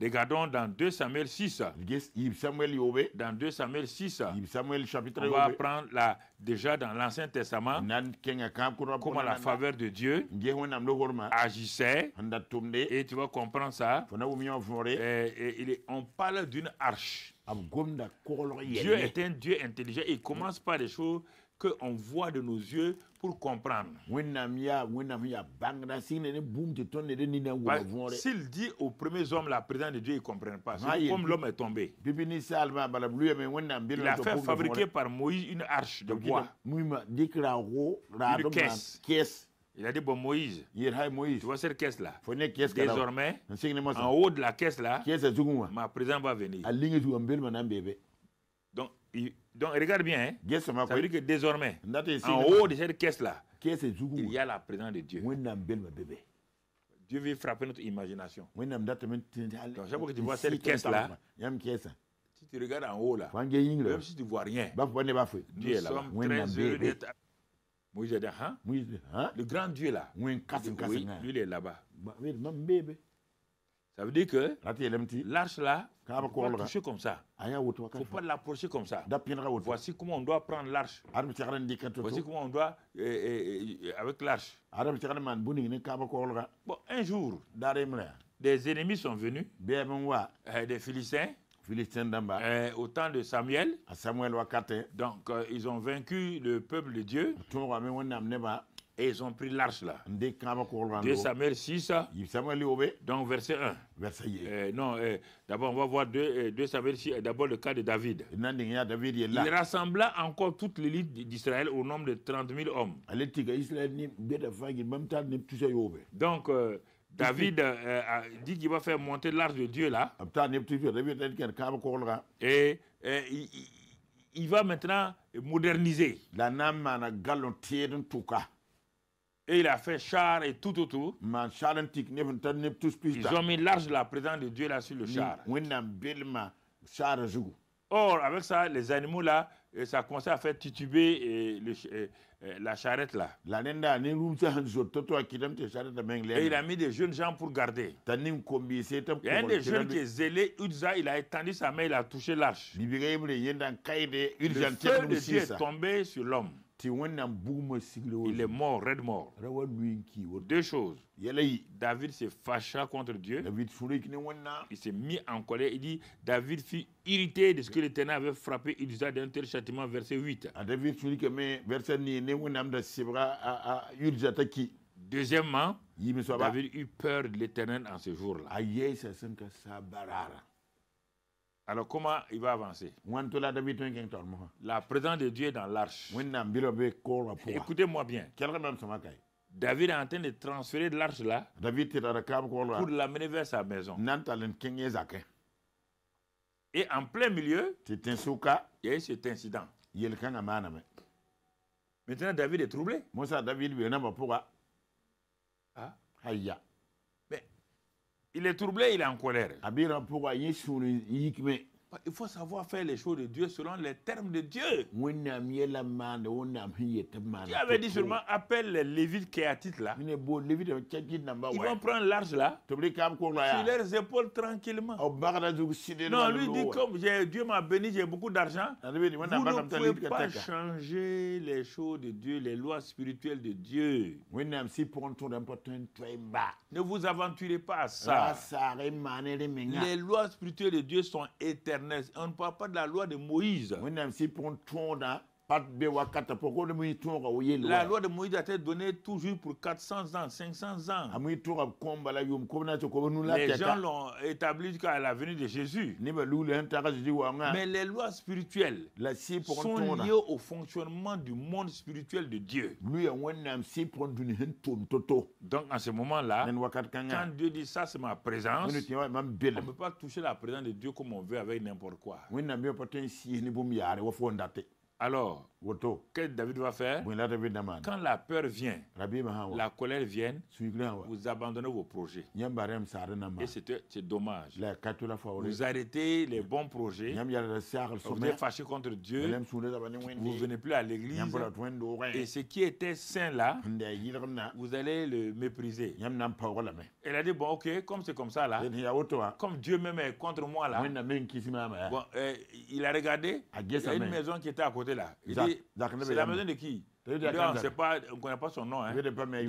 Regardons dans 2 Samuel 6. Dans 2 Samuel 6, on va apprendre déjà dans l'Ancien Testament comment la faveur de Dieu agissait, et tu vas comprendre ça. On parle d'une arche. Dieu est un Dieu intelligent. Il commence par des choses qu'on voit de nos yeux pour comprendre. S'il dit aux premiers hommes la présence de Dieu, ils ne comprennent pas. C'est comme l'homme est tombé. Il a fait fabriquer par Moïse une arche de bois. Une caisse. Il a dit, bon Moïse, tu vois cette caisse-là. Désormais, en haut de la caisse-là, ma présence va venir. Donc regarde bien, hein? Ça veut dire que désormais, en haut de cette caisse-là, il y a la présence de Dieu. Dieu veut frapper notre imagination. Donc chaque fois que tu vois cette caisse-là, si tu regardes en haut là, même si tu ne vois rien, Dieu est là-bas. Nous sommes très heureux d'être... Moïse a dit, hein? Le grand Dieu là, oui, lui il est là-bas. Ça veut dire que l'arche là, il ne faut pas toucher comme ça. Il ne faut pas l'approcher comme ça. Voici comment on doit prendre l'arche. Voici comment on doit, avec l'arche. Bon, un jour, des ennemis sont venus, des Philistins, au temps de Samuel. Donc, ils ont vaincu le peuple de Dieu. Et ils ont pris l'arche là. 2 Samuel 6, donc verset 1. D'abord on va voir 2 Samuel 6, d'abord le cas de David. Il rassembla encore toute l'élite d'Israël au nombre de 30 000 hommes. Donc David dit qu'il va faire monter l'arche de Dieu là. Et il va maintenant moderniser. Et il a fait char et tout autour. Ils ont mis l'arche de la présence de Dieu là sur le char. Or, avec ça, les animaux là, ça a commencé à faire tituber la charrette là. Et il a mis des jeunes gens pour garder. Il y a un des jeunes qui est zélé, Uza, il a étendu sa main, il a touché l'arche. Le feu de Dieu est tombé sur l'homme. Il est mort, raide mort. 2 choses. David se fâcha contre Dieu. Il s'est mis en colère. Il dit, David fut irrité de ce que l'Éternel avait frappé Uza d'un tel châtiment, verset 8. Deuxièmement, David eut peur de l'Éternel en ce jour-là. Alors comment il va avancer? La présence de Dieu est dans l'arche. Écoutez-moi bien. David est en train de transférer de l'arche là pour l'amener vers sa maison. Et en plein milieu, il y a eu cet incident. Maintenant David est troublé. Mais il est troublé, il est en colère. Il faut savoir faire les choses de Dieu selon les termes de Dieu. Dieu avait dit seulement appelle les Lévites kéatites là. Ils vont prendre l'arche là sur leurs épaules tranquillement. Non, lui dit comme Dieu m'a béni, j'ai beaucoup d'argent. Vous ne pouvez pas changer les choses de Dieu, les lois spirituelles de Dieu. Ne vous aventurez pas à ça. Les lois spirituelles de Dieu sont éternelles. On ne parle pas de la loi de Moïse. La loi de Moïse a été donnée toujours pour 400 ans, 500 ans. Les gens l'ont établi jusqu'à la venue de Jésus. Mais les lois spirituelles sont liées au fonctionnement du monde spirituel de Dieu. Donc en ce moment-là, quand Dieu dit ça c'est ma présence, on ne peut pas toucher la présence de Dieu comme on veut avec n'importe quoi. Alors, qu'est-ce que David va faire? Quand la peur vient, la colère vient, vous abandonnez vos projets. Et c'est dommage. Vous arrêtez les bons projets, vous êtes fâché contre Dieu, vous ne venez plus à l'église, et ce qui était saint là, vous allez le mépriser. Elle a dit, bon ok, comme c'est comme ça là, comme Dieu même est contre moi là, bon, il a regardé, il y a une maison qui était à côté là. Il dit, c'est la maison de qui? On ne connaît pas son nom. Hein.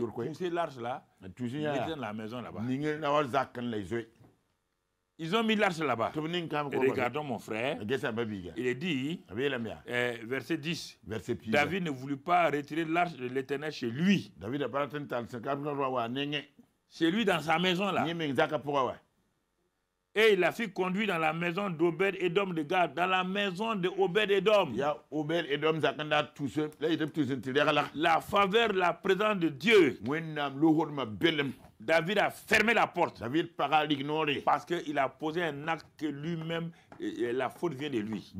Poussez l'arche là, mettez dans la maison là-bas. Ils ont mis l'arche là-bas. Regardons mon frère. Il est dit, verset 10, David ne voulut pas retirer l'arche de l'Éternel chez lui. Chez lui dans sa maison là. Et il l'a fait conduire dans la maison d'Obed-Edom de Gad, dans la maison de Obed-Edom. La faveur, la présence de Dieu. David a fermé la porte. Parce qu'il a posé un acte que lui-même, la faute vient de lui.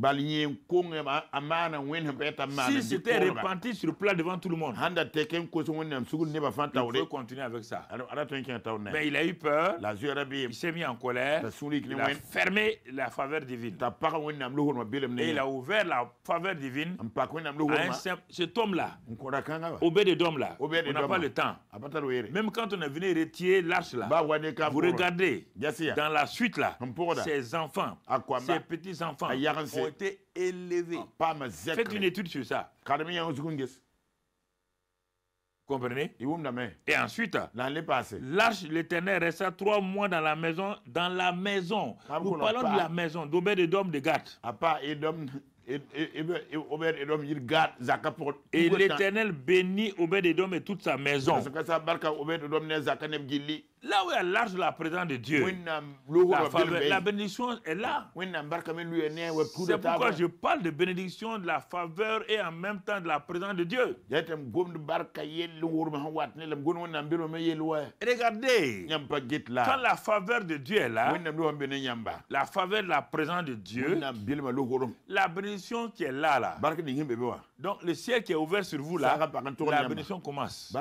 Si c'était repenti sur le plat devant tout le monde, il faut continuer avec ça. Mais il a eu peur, il s'est mis en colère, il a fermé la faveur divine. Et il a ouvert la faveur divine à cet homme-là, Obed-Edom là. On n'a pas le temps. Même quand on est venu retirer l'arche là, vous regardez, dans la suite là, ses enfants, ses petits-enfants ont été élevés. Faites une étude sur ça. Comprenez? Et ensuite, l'arche de l'Éternel resta 3 mois dans la maison. Nous parlons de la maison d'Obed-Edom de Gath. Et l'Éternel bénit Obed-Edom et toute sa maison. Là où il y a l'arche de la présence de Dieu, la bénédiction est là. C'est pourquoi je parle de bénédiction, de la faveur et en même temps de la présence de Dieu. Regardez, quand la faveur de Dieu est là, la faveur de la présence de Dieu, la bénédiction qui est là. Donc le ciel qui est ouvert sur vous là, la bénédiction commence.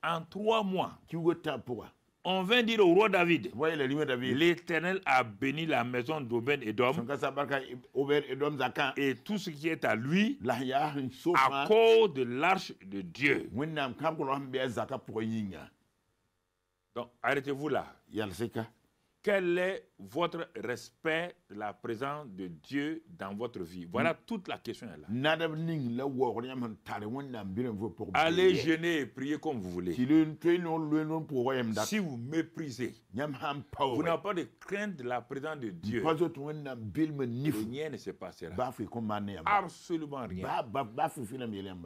En 3 mois, on vient dire au roi David, l'Éternel a béni la maison d'Obed-Edom et tout ce qui est à lui à cause de l'arche de Dieu. Donc arrêtez-vous là. Quel est votre respect de la présence de Dieu dans votre vie? Voilà toute la question est là. Allez jeûner et prier comme vous voulez. Si vous méprisez, vous n'avez pas de crainte de la présence de Dieu, rien ne se passera. Absolument rien.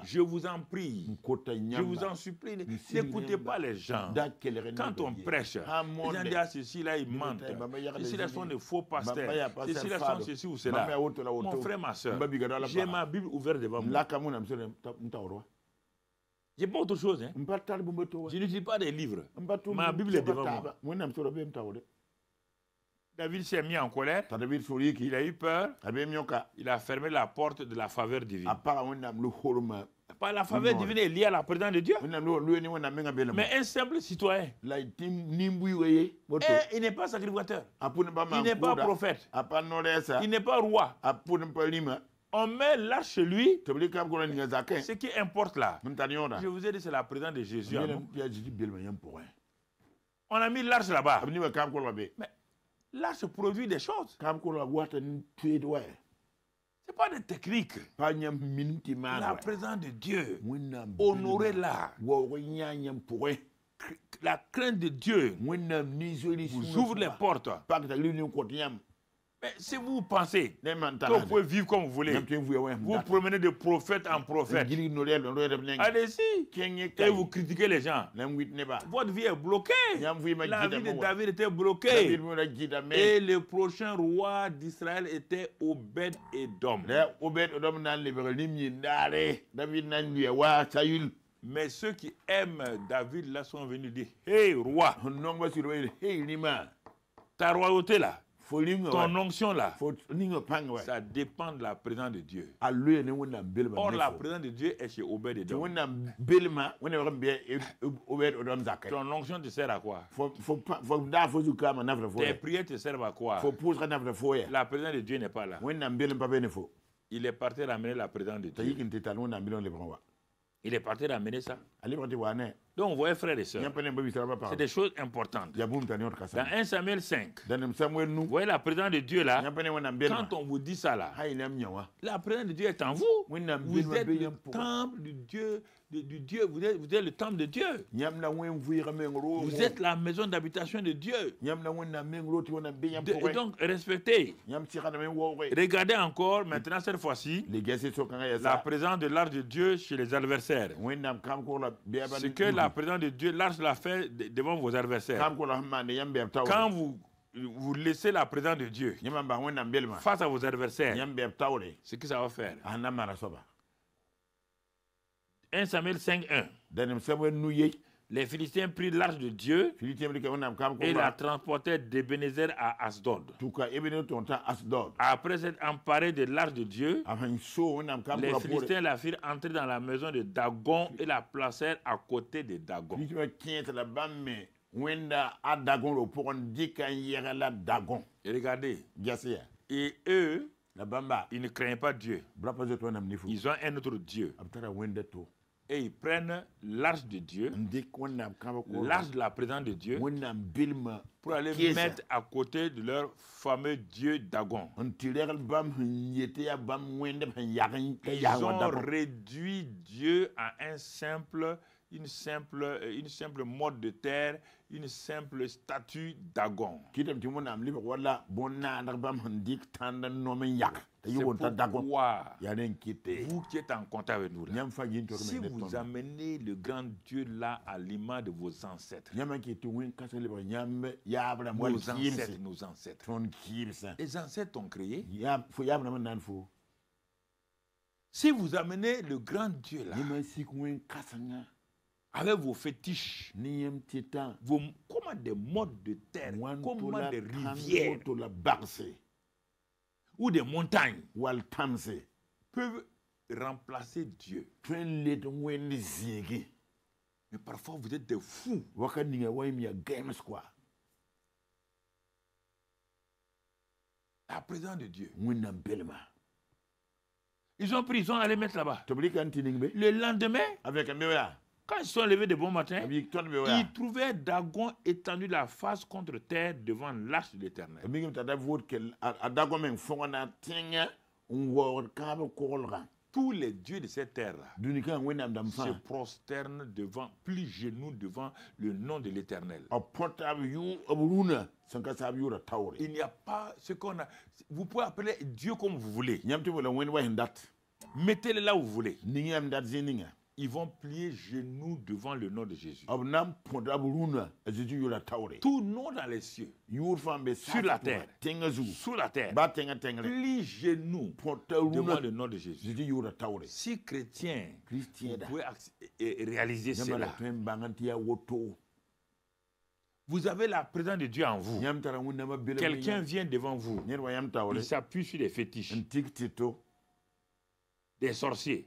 Je vous en prie, je vous en supplie, n'écoutez pas les gens. Quand on prêche, les gens disent ceci là, ils mentent. Ceci là sont des faux pasteurs. Ceci là sont ceci ou cela. Mon frère, ma soeur, j'ai ma Bible ouverte devant moi. J'ai pas autre chose. Hein. Je n'utilise pas des livres. Ma Bible est devant moi. David s'est mis en colère. Il a eu peur. Il a fermé la porte de la faveur divine. La faveur divine est liée à la présence de Dieu. Mais un simple citoyen, il n'est pas sacrificateur. Il n'est pas prophète. Il n'est pas roi. On met là chez lui. Ce qui importe là, je vous ai dit, c'est la présence de Jésus. On a mis l'arche là-bas. Mais l'arche produit des choses. Ce n'est pas des techniques. La présence de Dieu, honorez-la. La crainte de Dieu vous ouvre les portes. Mais si vous pensez que vous pouvez vivre comme vous voulez, vous promenez de prophète en prophète, allez-y, et vous critiquez les gens. Votre vie est bloquée. La vie de David était bloquée. Et le prochain roi d'Israël était Obed-Edom. Mais ceux qui aiment David là sont venus dire, hey roi, ta royauté là, ton onction là, ça dépend de la présence de Dieu. Or, la présence de Dieu est chez Obed-Edom. Ton onction te sert à quoi? Tes prières te servent à quoi? La présence de Dieu n'est pas là. Il est parti ramener la présence de Dieu. Il est parti ramener ça. Donc, vous voyez, frères et sœurs, c'est des choses importantes. Dans 1 Samuel 5, vous voyez la présence de Dieu là. Quand on vous dit ça là, la présence de Dieu est en vous. Vous êtes le temple du Dieu. Vous êtes le temple de Dieu. Vous êtes la maison d'habitation de Dieu. Et donc, respectez. Regardez encore, maintenant, cette fois-ci, la présence de l'arche de Dieu chez les adversaires. Ce que la présence de Dieu, l'arche l'a fait devant vos adversaires. Quand vous laissez la présence de Dieu face à vos adversaires, ce que ça va faire. 1 Samuel 5:1. Les Philistins prirent l'arche de Dieu et la transportèrent d'Ebenezer à Asdod. Après s'être emparés de l'arche de Dieu, les Philistins la firent entrer dans la maison de Dagon et la placèrent à côté de Dagon. Et regardez, et eux, ils ne craignent pas Dieu. Ils ont un autre Dieu. Et ils prennent l'arche de Dieu, l'arche de la présence de Dieu, pour aller mettre à côté de leur fameux Dieu Dagon. Ils ont réduit Dieu à une simple mode de terre, une simple statue Dagon. C'est pourquoi, vous qui êtes en contact avec nous là, si vous amenez le grand Dieu là à l'image de vos ancêtres, nos ancêtres, les ancêtres ont créé. Si vous amenez le grand Dieu là, avec vos fétiches, comment des modes de terre, comment des rivières ou des montagnes peuvent remplacer Dieu. Mais parfois vous êtes des fous. La présence de Dieu. Ils ont pris, ils ont allé mettre là-bas. Le lendemain, quand ils sont levés de bon matin, ils trouvaient Dagon étendu la face contre terre devant l'arche de l'Éternel. Tous les dieux de cette terre-là se prosternent devant, plient genoux devant le nom de l'Éternel. Il n'y a pas ce qu'on a. Vous pouvez appeler Dieu comme vous voulez. Mettez-le là où vous voulez. Ils vont plier genoux devant le nom de Jésus. Tout nom dans les cieux, sur la terre, sous la terre, plie genoux devant le nom de Jésus. Si chrétien, vous pouvez réaliser cela. Vous avez la présence de Dieu en vous. Quelqu'un vient devant vous. Il s'appuie sur des fétiches, des sorciers.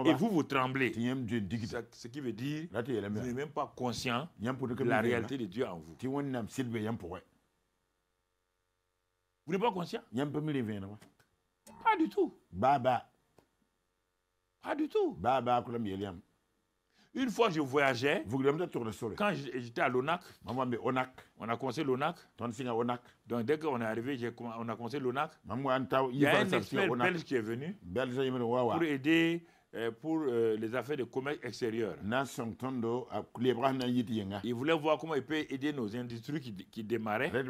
Et vous tremblez. Ce qui veut dire que vous n'êtes même pas conscient de la réalité de Dieu en vous. Vous n'êtes pas conscient? Pas du tout. Pas du tout. Une fois, je voyageais. Quand j'étais à l'ONAC, on a commencé l'ONAC. Donc, dès qu'on est arrivé, on a commencé l'ONAC. Il y a un expert belge qui est venu pour aider pour les affaires de commerce extérieur. Il voulait voir comment il peut aider nos industries qui démarraient. Donc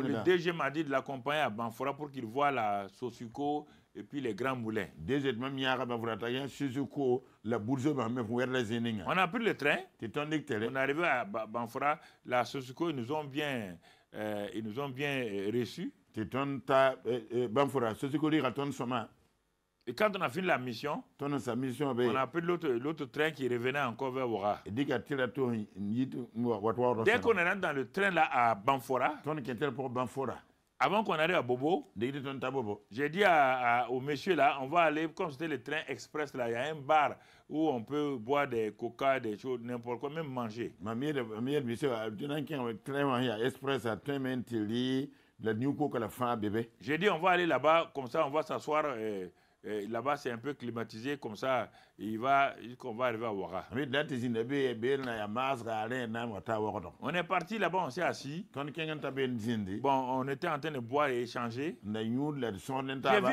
le DG m'a dit de l'accompagner à Banfora pour qu'il voit la Sosuco et puis les grands moulins. On a pris le train, on est arrivé à Banfora, la Sosuco, ils nous ont bien reçus. Et quand on a fini la mission, on a pris l'autre train qui revenait encore vers Ouaga. Dès qu'on est rentré dans le train là à Banfora, avant qu'on arrive à Bobo, j'ai dit au monsieur là, on va aller, comme c'était le train express là, il y a un bar où on peut boire des coca, des choses, n'importe quoi, même manger. J'ai dit on va aller là-bas, comme ça on va s'asseoir. Là-bas, c'est un peu climatisé, comme ça, qu'on va arriver à Ouaga. On est parti là-bas, on s'est assis. Bon, on était en train de boire et échanger. J'ai vu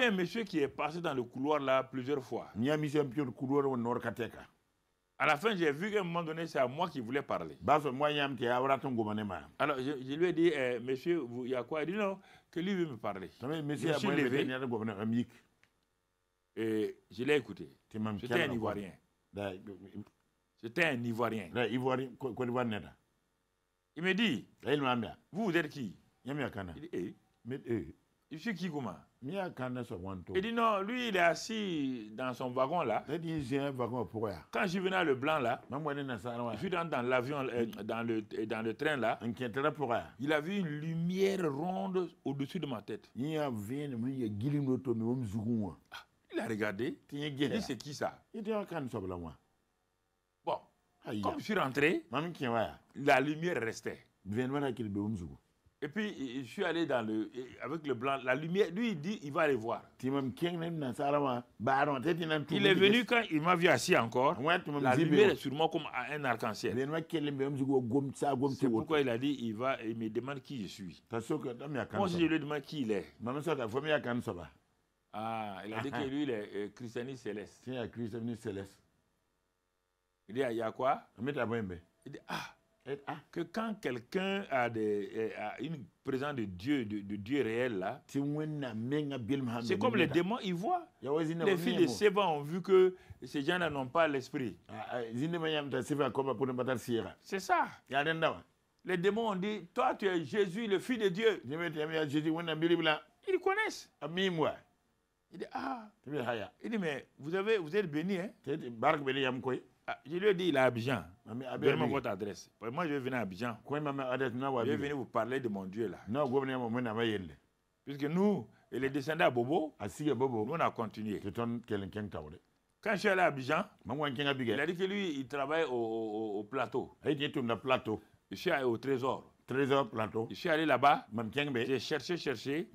un monsieur qui est passé dans le couloir là plusieurs fois. À la fin, j'ai vu qu'à un moment donné, c'est à moi qui voulais parler. Alors, je lui ai dit, monsieur, il y a quoi? Il dit non, que lui veut me parler. Je me suis levé. Et je l'ai écouté. C'était un Ivoirien. C'était un Ivoirien. Il me dit, vous êtes qui? Il dit, je suis qui comment? Il dit non, lui il est assis dans son wagon là. Quand je venais à le blanc là, je suis dans l'avion, dans le train là, il a vu une lumière ronde au-dessus de ma tête. Il a regardé, il dit c'est qui ça? Bon, comme je suis rentré, la lumière restait. Et puis je suis allé avec le blanc, la lumière, lui il dit il va aller voir. Il est venu quand il m'a vu assis encore, la lumière est sur moi comme un arc-en-ciel. C'est pourquoi il a dit il me demande qui je suis. Moi aussi je lui demande qui il est. Ah, il a dit que lui, il est christianiste céleste. Il dit, il y a quoi? Il dit, que quand quelqu'un a une présence de Dieu réel là, c'est comme les démons, ils voient. Les filles de Séva ont vu que ces gens-là n'ont pas l'esprit. C'est ça. Les démons ont dit, toi tu es Jésus, le Fils de Dieu. Ils connaissent. Il dit, il dit, mais vous êtes béni, hein? Je lui ai dit, il est à Abidjan. Donne-moi votre adresse. Moi, je vais venir à Abidjan. Je vais venir vous parler de mon Dieu là. Puisque nous, et les descendants à Bobo, nous, on a continué. Quand je suis allé à Abidjan, il a dit que lui, il travaille au plateau. Je suis allé au Trésor. Plateau. Je suis allé là-bas, j'ai cherché.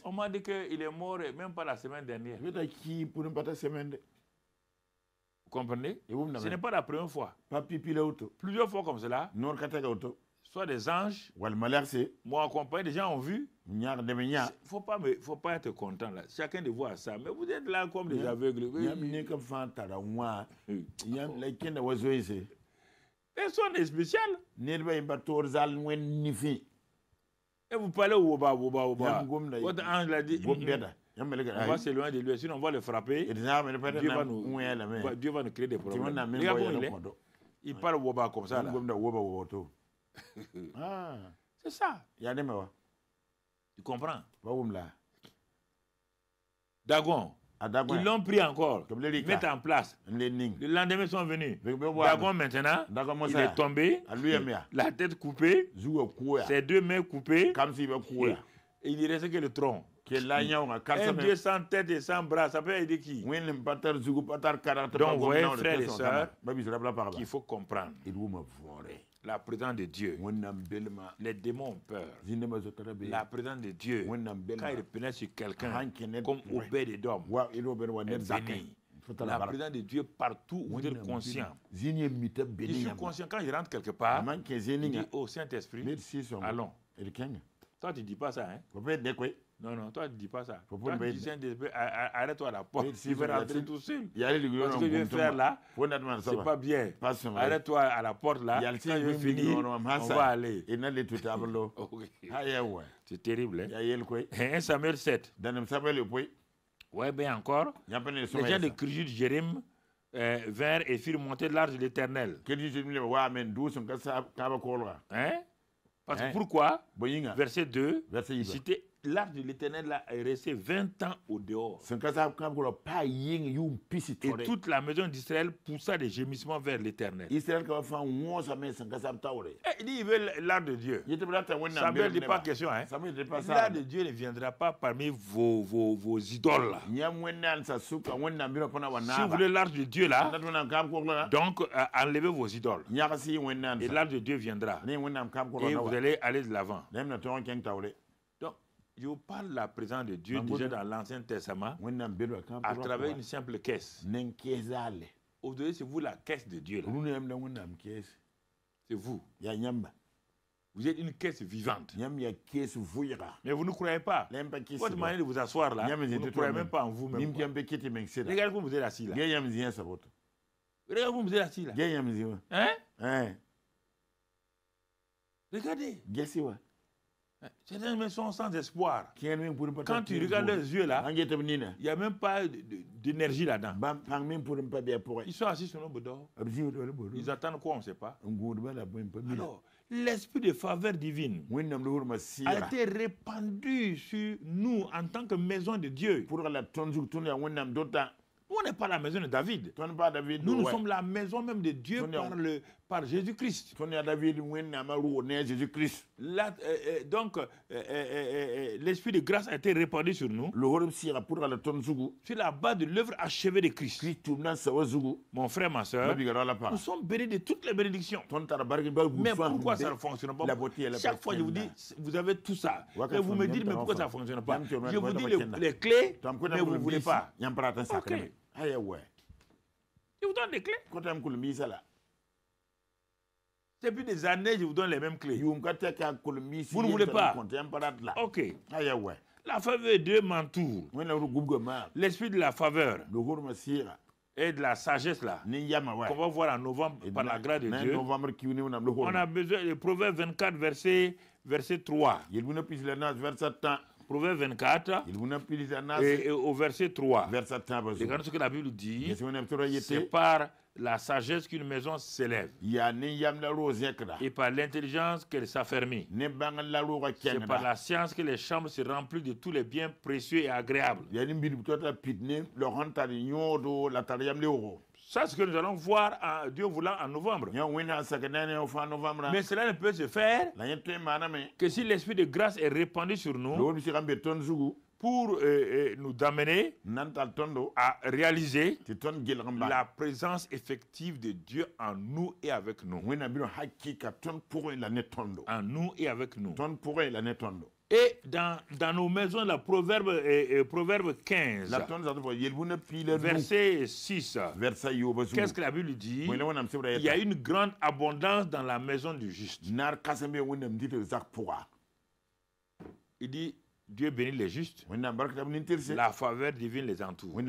On m'a dit qu'il est mort même pas la semaine dernière. Vous comprenez? Ce n'est pas la première fois. Plusieurs fois comme cela, soit des anges, moi accompagné, des gens ont vu. Il ne faut pas être content là. Chacun de voir ça. Mais vous êtes là comme des aveugles. Personne n'est spécial. Et vous parlez au Woba. Votre ange l'a dit, on va s'éloigner de lui, sinon on va le frapper. Dieu va nous créer des problèmes. Regarde comment il est. Il parle Woba comme ça. C'est ça. Tu comprends? Dagon. Ils l'ont pris encore, ils mettent en place. Le lendemain, ils sont venus. Dagon maintenant, il est tombé, la tête coupée, ses deux mains coupées, et il ne restait que le tronc. Un Dieu sans tête et sans bras, ça peut aider qui? Donc, vous voyez, frères et sœurs, qu'il faut comprendre. La présence de Dieu. Les démons ont peur. La présence de Dieu, quand il pénètre sur quelqu'un, comme Obed-Edom, la présence de Dieu partout où vous êtes conscient. Je suis conscient quand je rentre quelque part, je dis, oh Saint-Esprit, allons. Toi, tu ne dis pas ça, hein? Non, non, toi, ne dis pas ça. Toi, tu dis Saint-Esprit, arrête-toi à la porte. Tu vas rentrer tout seul. Parce que je vais faire là, c'est pas bien. Arrête-toi à la porte là. Quand je vais finir, on va aller. C'est terrible. Hein? 1 Samuel 7. Ouais, bien encore. Les gens de Kirjut Jérim vinrent et firent monter l'arche de l'Éternel. Hein? Parce que pourquoi? Verset 2, c'était l'arche de l'Éternel est restée 20 ans au dehors. Et toute la maison d'Israël poussa des gémissements vers l'Éternel. Il dit, il veut l'arche de Dieu. Samuel ne dit pas question. Hein? L'arche de Dieu ne viendra pas parmi vos idoles. Là. Si vous voulez l'arche de Dieu là, donc enlevez vos idoles. Et l'arche de Dieu viendra. Et vous allez aller de l'avant. Donc, je vous parle de la présence de Dieu déjà dans l'Ancien Testament à travers une simple caisse. Aujourd'hui, c'est vous la caisse de Dieu. C'est vous. Vous êtes une caisse vivante. Mais vous ne croyez pas. Votre manière de vous asseoir là, vous ne croyez même pas en vous-même. Regardez comme vous êtes assis là. Regardez comme vous êtes assis là. Hein? Regardez. Certaines maisons sont sans espoir. Quand tu regardes leurs yeux là, il n'y a même pas d'énergie là-dedans. Ils sont assis sur le dehors. Ils attendent quoi, on ne sait pas. Alors, l'esprit de faveur divine a été répandu sur nous en tant que maison de Dieu. Nous, on n'est pas la maison de David. Nous sommes la maison même de Dieu par Jésus-Christ. Donc, l'esprit de grâce a été répandu sur nous sur la base de l'œuvre achevée de Christ. Mon frère, ma soeur, nous sommes bénis de toutes les bénédictions. Mais pourquoi ça ne fonctionne pas? Chaque fois, je vous dis, vous avez tout ça. Et vous me dites, mais pourquoi ça ne fonctionne pas? Je vous dis les clés, mais vous ne voulez pas. Ok. Je vous donne les clés. Depuis des années, je vous donne les mêmes clés. Vous ne voulez pas. Ok. La faveur de Dieu m'entoure. L'esprit de la faveur et de la sagesse là, qu'on va voir en novembre par la grâce de Dieu. On a besoin de Proverbe 24, verset 3. Proverbe 24 et au verset 3. Regardez ce que la Bible dit. C'est par la sagesse qu'une maison s'élève. Et par l'intelligence qu'elle s'affermit. C'est par la science que les chambres se remplissent de tous les biens précieux et agréables. Ça, c'est ce que nous allons voir, Dieu voulant, en novembre. Mais cela ne peut se faire que si l'esprit de grâce est répandu sur nous pour nous amener à réaliser la présence effective de Dieu en nous et avec nous. En nous et avec nous. Et dans nos maisons, la Proverbe 15, verset 6, qu'est-ce que la Bible dit? Il y a une grande abondance dans la maison du juste. Il dit, Dieu bénit les justes. La faveur divine les entoure.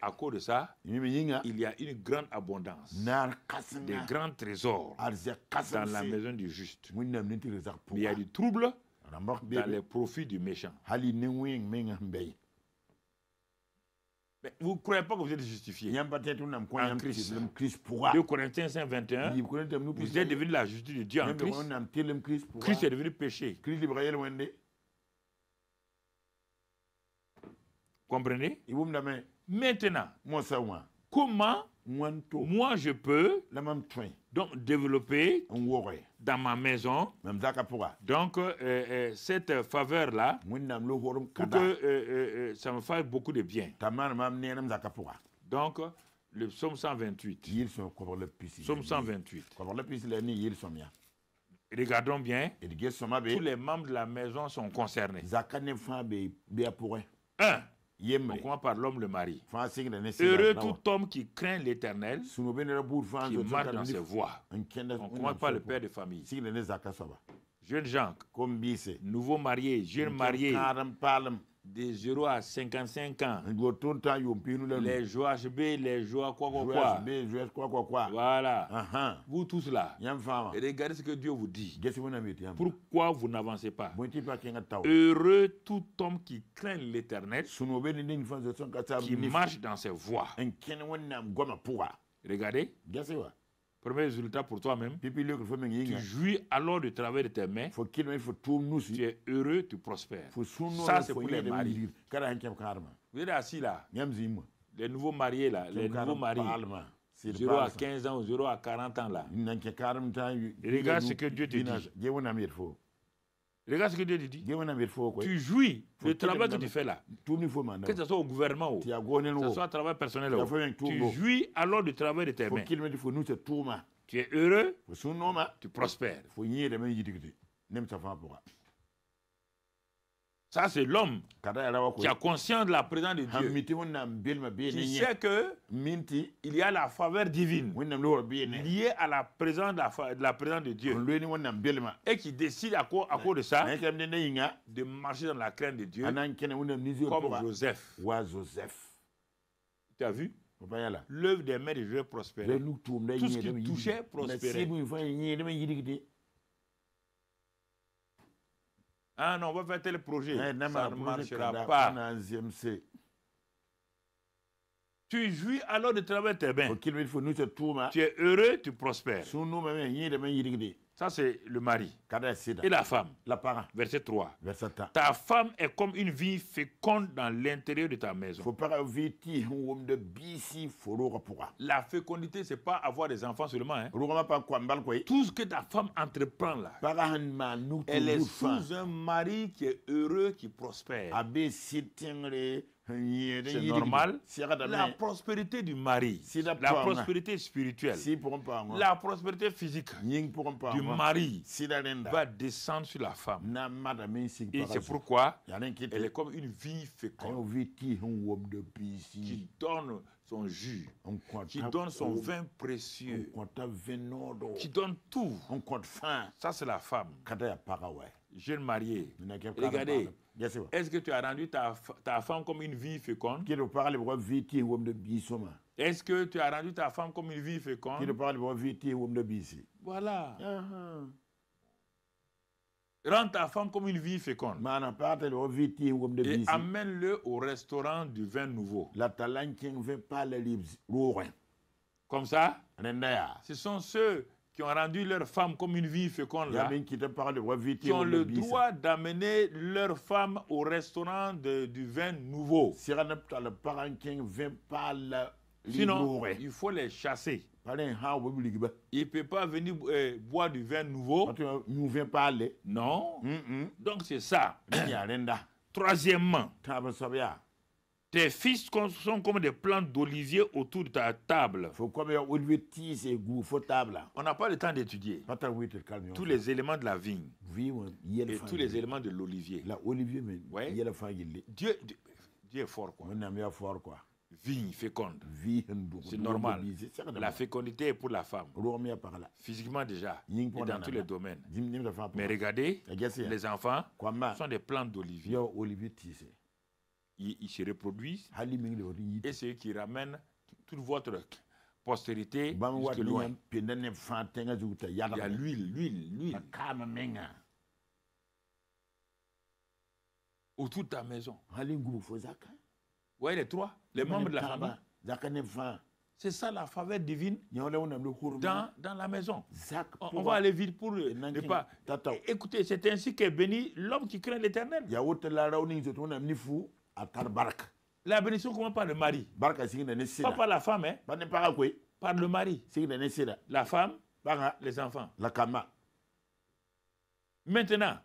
À cause de ça, il y a une grande abondance, des grands trésors dans la maison du juste. Mais il y a du trouble dans les profits du méchant. Mais vous ne croyez pas que vous êtes justifié en Christ. 2 Corinthiens 5, 21, vous êtes devenu la justice de Dieu en Christ. Christ est devenu péché. Comprenez? Maintenant, comment moi je peux donc développer dans ma maison donc cette faveur là pour que ça me fasse beaucoup de bien. Donc le psaume 128. Psaume 128. Regardons bien, tous les membres de la maison sont concernés. 1. On commence par l'homme, le mari. Heureux tout homme qui craint l'Éternel, qui marche dans ses voies. On commence par le père de famille. jeunes gens, nouveaux mariés, jeunes mariés, de 0 à 55 ans, les Joach B, les Joach quoi. Voilà. Vous tous là, regardez ce que Dieu vous dit. Pourquoi vous n'avancez pas? Heureux tout homme qui craint l'Éternel, qui marche dans ses voies. Regardez. Premier résultat pour toi-même. Tu jouis alors du travail de tes mains. Tu es heureux, tu prospères. Ça, c'est pour les maris. Vous êtes assis là. Les nouveaux mariés là. Les nouveaux mariés. 0 à 15 ans ou 0 à 40 ans là. Regarde ce que Dieu te dit. Regarde ce que Dieu te dit. Tu jouis du travail que tu fais là. Que ce soit au gouvernement, que ce soit au travail personnel. Tu jouis alors du travail de tes mains. Tu es heureux, tu prospères. Ça, c'est l'homme qui a conscience de la présence de Dieu. Qui sait qu'il y a la faveur divine liée à la présence de Dieu. Et qui décide à cause de ça de marcher dans la crainte de Dieu comme Joseph. Tu as vu? L'œuvre des mains de Dieu prospérait. Tout ce qui touchait prospérait. Ah non, on va faire tel projet. Ça ne marchera pas. Tu jouis alors de travail tes mains. Tu es heureux, tu prospères. Ça, c'est le mari. Et la femme. Verset 3. Ta femme est comme une vigne féconde dans l'intérieur de ta maison. La fécondité, ce n'est pas avoir des enfants seulement. Hein. Tout ce que ta femme entreprend là, elle est sous un mari qui est heureux, qui prospère. C'est normal. La prospérité du mari, la prospérité spirituelle, la prospérité physique du mari va descendre sur la femme. Et c'est pourquoi elle est comme une vie féconde qui donne son jus, qui donne son vin précieux, qui donne tout. Ça, c'est la femme. Jeune marié. Regardez. Est-ce que tu as rendu ta femme comme une vie féconde? Est-ce que tu as rendu ta femme comme une vie féconde? Voilà. Rends ta femme comme une vie féconde. Et amène-le au restaurant du vin nouveau. Comme ça, ce sont ceux qui ont rendu leur femme comme une vie féconde là, qui ont le droit d'amener leur femme au restaurant du vin nouveau. Sinon, il faut les chasser. Il ne peut pas venir boire du vin nouveau. Non. Donc c'est ça. Troisièmement, tes fils sont comme des plantes d'olivier autour de ta table. On n'a pas le temps d'étudier tous les éléments de la vigne et tous les éléments de l'olivier. Ouais. Dieu est fort, quoi. Vigne féconde. C'est normal. La fécondité est pour la femme. Physiquement déjà. Et dans tous les domaines. Mais regardez, les enfants sont des plantes d'olivier. Ils se reproduisent et c'est eux qui ramènent toute votre postérité jusque loin. Il y a l'huile. Autour de ta maison. Oui, les trois, les membres de la famille. C'est ça la faveur divine dans la maison. On va aller vite pour ne pas. Écoutez, c'est ainsi qu'est béni l'homme qui craint l'Éternel. La bénédiction commence par le mari. Pas par la femme, hein? Par le mari. La femme, les enfants. Maintenant,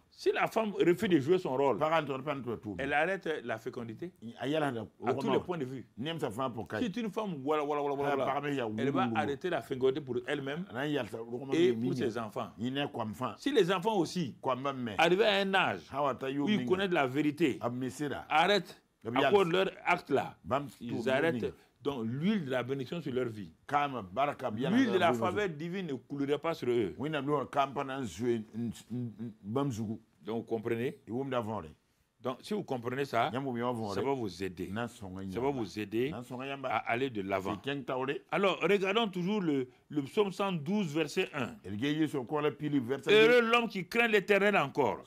si la femme refuse de jouer son rôle, elle arrête la fécondité à tous les points de vue. Si une femme, elle va arrêter la fécondité pour elle-même et pour ses enfants. Si les enfants aussi, arrivés à un âge où ils connaissent la vérité, arrêtent à cause de leur acte là, ils arrêtent Donc l'huile de la bénédiction sur leur vie. L'huile de la faveur divine ne coulerait pas sur eux. Donc vous comprenez? Donc, si vous comprenez ça, ça va vous aider. Ça va vous aider à aller de l'avant. Alors, regardons toujours le psaume 112, verset 1. Heureux l'homme qui craint l'Éternel encore,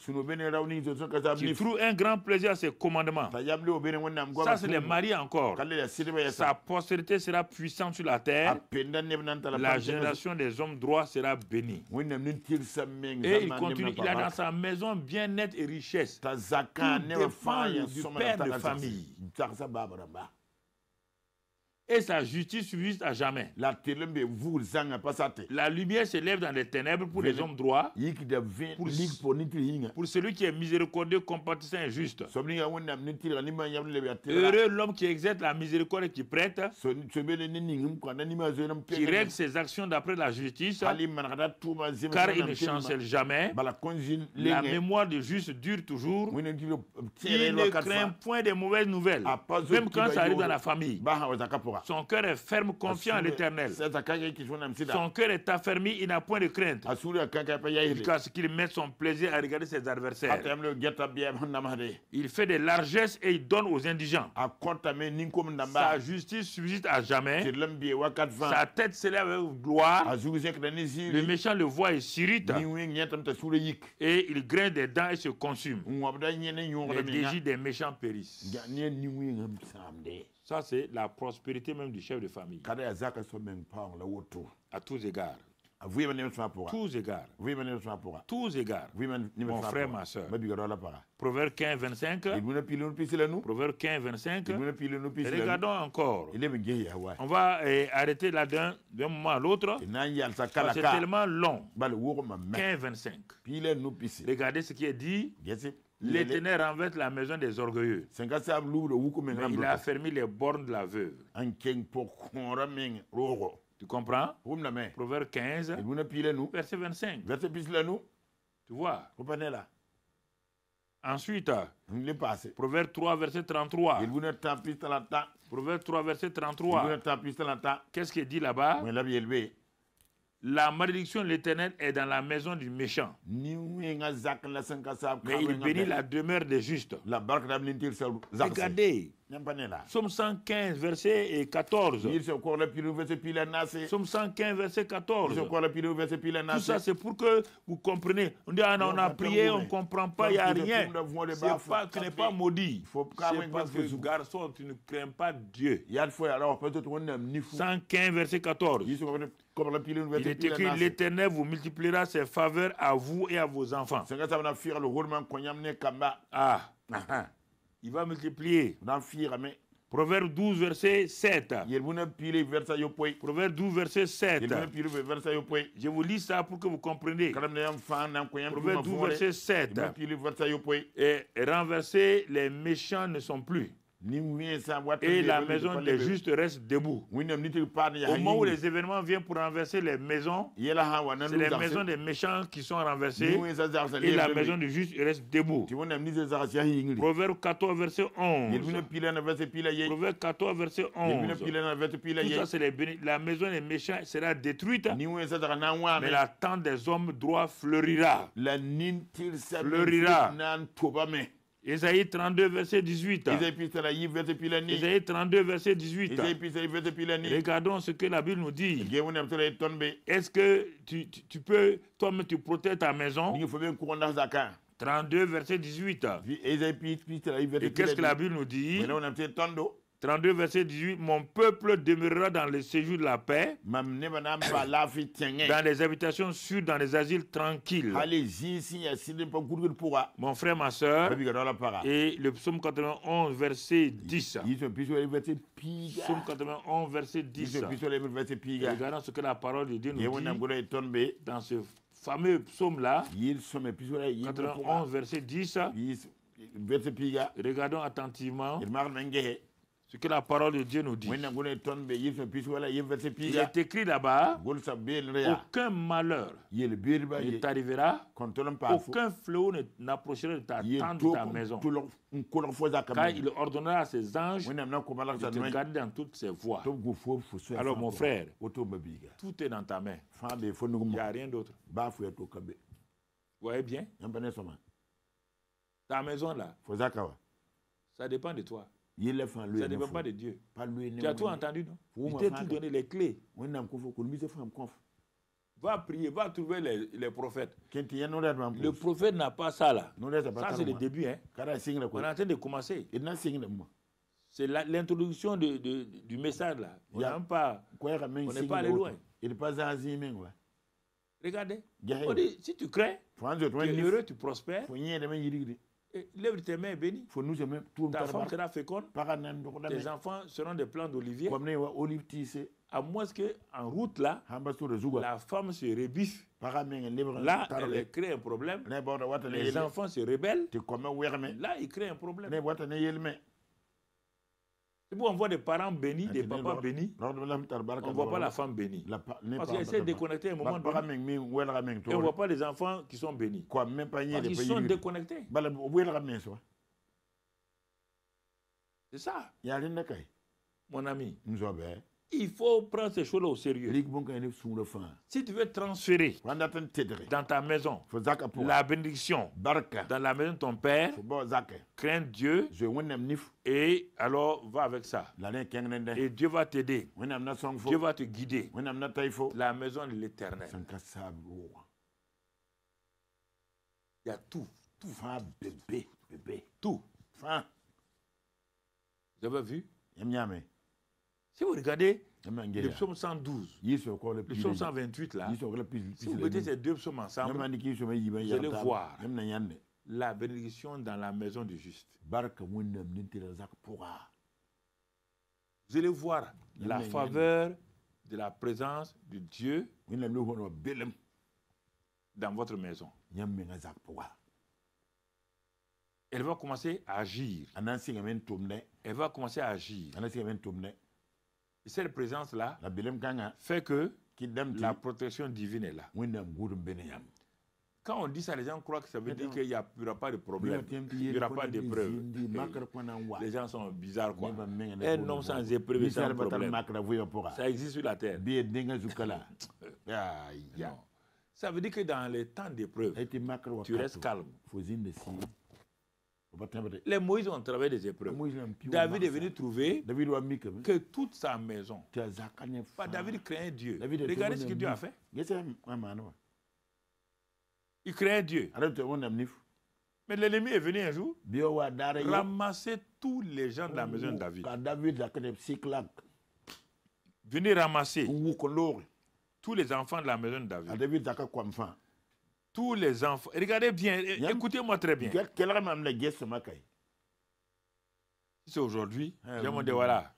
qui trouve un grand plaisir à ses commandements. Ça, c'est les maris encore. Sa postérité sera puissante sur la terre. La génération des hommes droits sera bénie. Et il continue, il a dans sa maison bien-être et richesse. Dépend du père de famille. Et sa justice subsiste à jamais. La lumière s'élève dans les ténèbres pour les hommes droits, pour celui qui est miséricordieux, compatissant et juste. Heureux l'homme qui exerce la miséricorde et qui prête, qui règle ses actions d'après la justice, car il ne chancelle jamais. La mémoire du juste dure toujours. Il ne craint point des mauvaises nouvelles, même quand ça arrive dans la famille. Son cœur est ferme, confiant à l'Éternel. Son cœur est affermi, il n'a point de crainte. Parce qu'il met son plaisir à regarder ses adversaires. Il fait des largesses et il donne aux indigents. Sa justice subsiste à jamais. Sa tête s'élève avec gloire. Le méchant le voit et s'irrite. Et il grince des dents et se consume. Les désirs des méchants périssent. Ça, c'est la prospérité même du chef de famille. À tous égards. Tous égards. Tous égards. Mon frère, ma soeur. Proverbe 15, 25. Proverbe 15, 25. Regardons encore. On va arrêter là d'un moment à l'autre. C'est tellement long. 15, 25. Regardez ce qui est dit. L'Éternel renverse la maison des orgueilleux. Mais il a affermi les bornes de la veuve. Tu comprends? Proverbe 15, verset 25. Tu vois? Ensuite, Proverbe 3, verset 33. Proverbe 3, verset 33. Qu'est-ce qu'il dit là-bas? La malédiction de l'Éternel est dans la maison du méchant. Mais il bénit la demeure des justes. Regardez. Psaume 115, verset 14. Psaume 115, verset 14. Tout ça, c'est pour que vous compreniez. On dit, ah non, on a prié, on ne comprend pas, il n'y a rien. Tu n'es pas maudit. C'est parce que, garçon, tu ne crains pas Dieu. 115, verset 14. Il est écrit, l'Éternel vous multipliera ses faveurs à vous et à vos enfants. Ah. Il va multiplier. Proverbe 12, verset 7. Proverbe 12, verset 7. Je vous lis ça pour que vous compreniez. Proverbe 12, verset 7. Et renverser, les méchants ne sont plus. Et la maison des justes reste debout. Au moment où les événements viennent pour renverser les maisons, c'est les maisons des méchants qui sont renversées et la maison des justes reste debout. Proverbe 14, verset 11. Proverbe 14, verset 11. Tout ça, c'est la maison des méchants sera détruite, mais la tente des hommes droits fleurira. Fleurira. Ésaïe 32, verset 18. Ésaïe 32, verset 18. Regardons ce que la Bible nous dit. Est-ce que tu peux, toi-même, tu protèges ta maison? 32, verset 18. Et qu'est-ce que la Bible nous dit? 32, verset 18. Mon peuple demeurera dans les séjours de la paix, dans les habitations sûres, dans les asiles tranquilles. Mon frère, ma soeur, et le psaume 91, verset 10. Psaume 91, verset 10. Regardons ce que la parole de Dieu nous dit dans ce fameux psaume-là. 91, verset 10. Regardons attentivement Ce que la parole de Dieu nous dit. Il est écrit là-bas, aucun malheur ne t'arrivera, aucun fléau n'approchera de ta tente, de ta maison. Car il ordonnera à ses anges de te garder dans toutes ses voies. Alors mon frère, tout est dans ta main. Il n'y a rien d'autre. Vous voyez bien? Ta maison là, ça dépend de toi. Ça ne dépend pas de Dieu. Tu as tout entendu, non? Il t'a tout donné, les clés. Va prier, va trouver les prophètes. Le prophète n'a pas ça là. Ça c'est le début. Hein. On est en train de commencer. C'est l'introduction du message là. On n'est pas allé loin. Regardez. On dit, si tu crains, tu es heureux, tu prospères. L'œuvre de tes mains est bénie. Ta femme sera féconde. Tes enfants seront des plants d'olivier. À moins qu'en route là, la femme se rebiffe. Là, elle crée un problème. Les enfants se rebellent. Là, il crée un problème. C'est pour on voit des parents bénis, des papas bénis. On ne voit pas la femme bénie. Parce qu'elle essaie de déconnecter un moment donné. Et on ne voit pas les enfants qui sont bénis. Parce qu'ils sont déconnectés. C'est ça. Mon ami. Il faut prendre ces choses-là au sérieux. Si tu veux transférer dans ta maison la bénédiction dans la maison de ton père, crains Dieu et alors va avec ça. Et Dieu va t'aider. Dieu va te guider. La maison de l'Éternel. Il y a tout. Tout. Vous avez vu? Si vous regardez le psaume 112, le psaume 128 là, si vous mettez ces deux psaumes ensemble, vous allez voir la bénédiction dans la maison du juste. Vous allez voir la faveur de la présence de Dieu dans votre maison. Elle va commencer à agir. Elle va commencer à agir. Et cette présence-là fait que la protection divine est là. Quand on dit ça, les gens croient que ça veut dire qu'il n'y aura pas de problème. Il n'y aura pas d'épreuve. Les gens sont bizarres, quoi. Un homme sans épreuve et sans problème. Ça existe sur la terre. Non. Ça veut dire que dans les temps d'épreuve, tu restes calme. Les Moïse ont travaillé des épreuves. David est venu trouver que toute sa maison, David craignait Dieu. Regardez ce que Dieu a fait. Il craignait Dieu. Mais l'ennemi est venu un jour ramasser tous les gens de la maison de David. Venir ramasser tous les enfants de la maison de David. Tous les enfants. Regardez bien, écoutez-moi très bien. C'est aujourd'hui, j'ai demandé, voilà.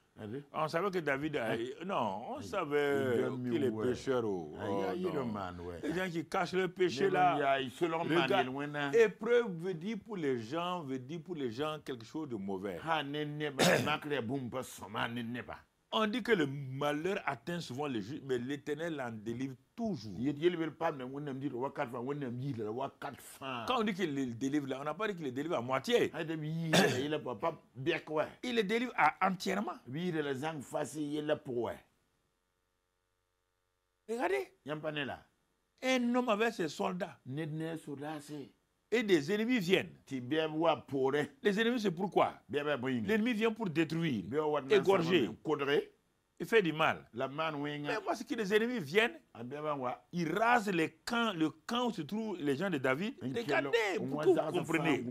On savait que David... non, on savait qu'il est pécheur. Les gens qui cachent le péché là. Épreuve veut dire pour les gens quelque chose de mauvais. On dit que le malheur atteint souvent les justes, mais l'Éternel en délivre toujours. Quand on dit qu'il les délivre là, on n'a pas dit qu'il les délivre à moitié. Il les délivre entièrement. Regardez. Un homme avec ses soldats. Et des ennemis viennent. Les ennemis, c'est pourquoi? L'ennemi vient pour détruire, égorger, et faire du mal. Mais moi, c'est que les ennemis viennent, ils rasent le camp où se trouvent les gens de David. Regardez, pour que vous compreniez.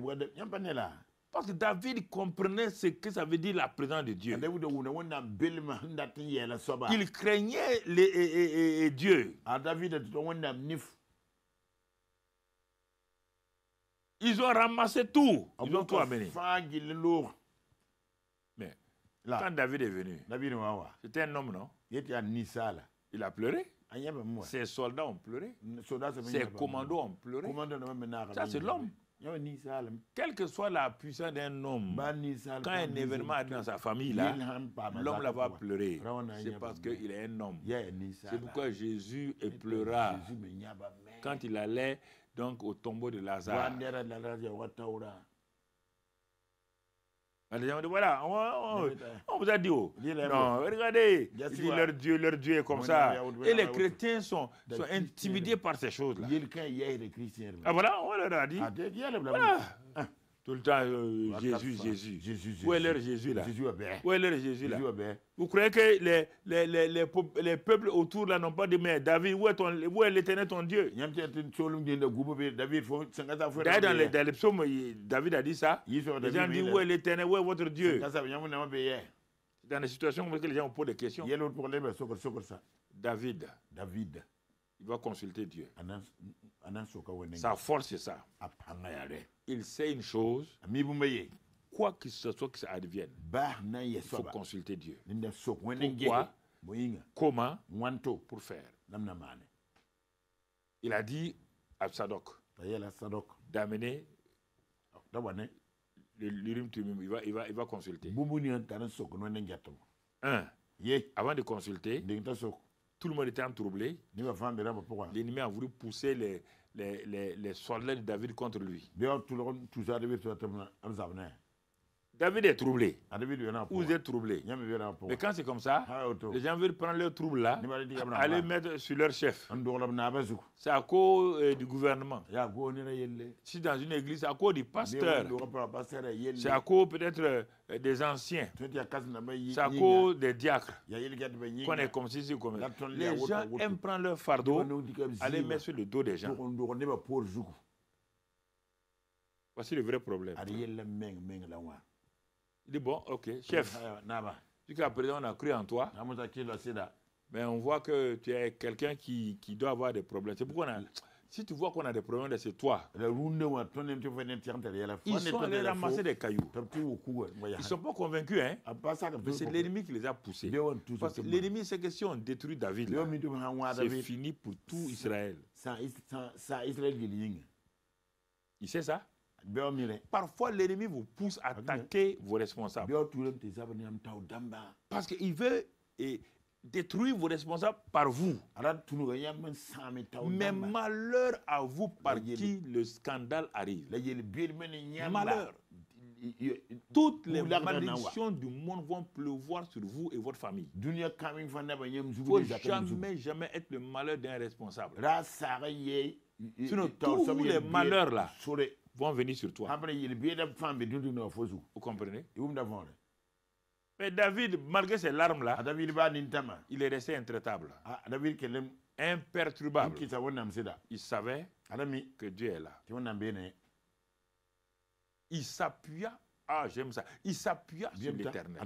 Parce que David comprenait ce que ça veut dire la présence de Dieu. Il craignait Dieu. Ils ont ramassé tout. Ils ont tout amené. Mais quand David est venu, c'était un homme, non? Il a pleuré. Ses soldats ont pleuré. Ses commandos ont pleuré. Ça, c'est l'homme. Quelle que soit la puissance d'un homme, quand un événement arrive dans sa famille, là, l'homme là va pleurer. C'est parce qu'il est un homme. C'est pourquoi Jésus pleura quand il allait donc au tombeau de Lazare. Les gens disent, voilà, on vous a dit, oh. Non, regardez, il dit leur Dieu est comme ça. Et les chrétiens sont intimidés par ces choses-là. Ah voilà, on leur a dit. Voilà. Tout le temps, Jésus. Où est leur Jésus là? Où est leur Jésus là? Vous croyez que les peuples autour là n'ont pas dit, mais David, où est l'Éternel ton Dieu? D'ailleurs, dans les psaumes, David a dit ça. Les gens disent, où est l'Éternel, où est votre Dieu? Dans des situations où les gens posent des questions. David, il va consulter Dieu. Sa force, c'est ça. Il sait une chose, quoi que ce soit que ça advienne, il faut consulter Dieu. Pourquoi? Comment? Pour faire. Il a dit à Sadok d'amener l'Urim Tumim. Il va consulter. Avant de consulter, tout le monde était troublé. L'ennemi a voulu pousser les soldats de David contre lui. David est troublé. Vous êtes troublé. Mais quand c'est comme ça, les gens veulent prendre leur trouble là, aller mettre sur leur chef. C'est à cause du gouvernement. Si dans une église, c'est à cause du pasteur. C'est à cause peut-être des anciens. C'est à cause des diacres. Qu'on est comme si, comme ça. Les gens aiment prendre leur fardeau, aller mettre sur le dos des gens. Voici le vrai problème. Il dit, bon, ok, chef, jusqu'à présent on a cru en toi, mais on voit que tu es quelqu'un qui doit avoir des problèmes. C'est pourquoi si tu vois qu'on a des problèmes, c'est toi. Ils sont allés ramasser des cailloux. Ils ne sont pas convaincus, hein? Mais c'est l'ennemi qui les a poussés. Parce que l'ennemi, c'est que si on détruit David, c'est fini pour tout Israël. Il sait ça? Parfois, l'ennemi vous pousse à attaquer vos responsables. Parce qu'il veut détruire vos responsables par vous. Mais malheur à vous par qui le scandale arrive. Malheur. Toutes les malédictions du monde vont pleuvoir sur vous et votre famille. Il ne faut jamais être le malheur d'un responsable. Sinon, tous les malheurs là vont venir sur toi. Vous comprenez? Mais David, malgré ses larmes là, il est resté intraitable. Imperturbable. Il savait que Dieu est là. Il s'appuya, j'aime ça, il s'appuya sur l'Éternel.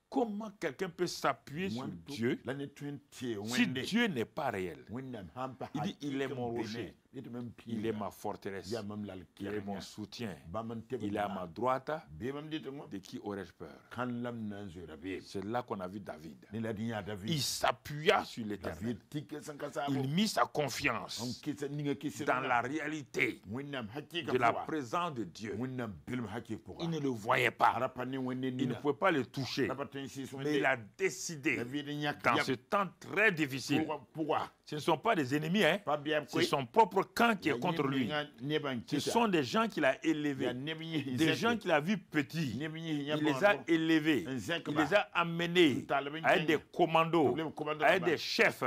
Comment quelqu'un peut s'appuyer sur Dieu si Dieu n'est pas réel? Il dit, il est mon rocher, il est ma forteresse, il est mon soutien, il est à ma droite, de qui aurais-je peur? C'est là qu'on a vu David. Il s'appuya sur l'Éternel. Il mit sa confiance dans la réalité de la présence de Dieu. Il ne le voyait pas. Il ne pouvait pas le toucher. Mais il a décidé, dans ce temps très difficile, ce ne sont pas des ennemis, hein? C'est son propre camp qui est contre lui. Ce sont des gens qu'il a élevés, des gens qu'il a vus petits. Il les a élevés, il les a amenés à être des commandos, à être des chefs.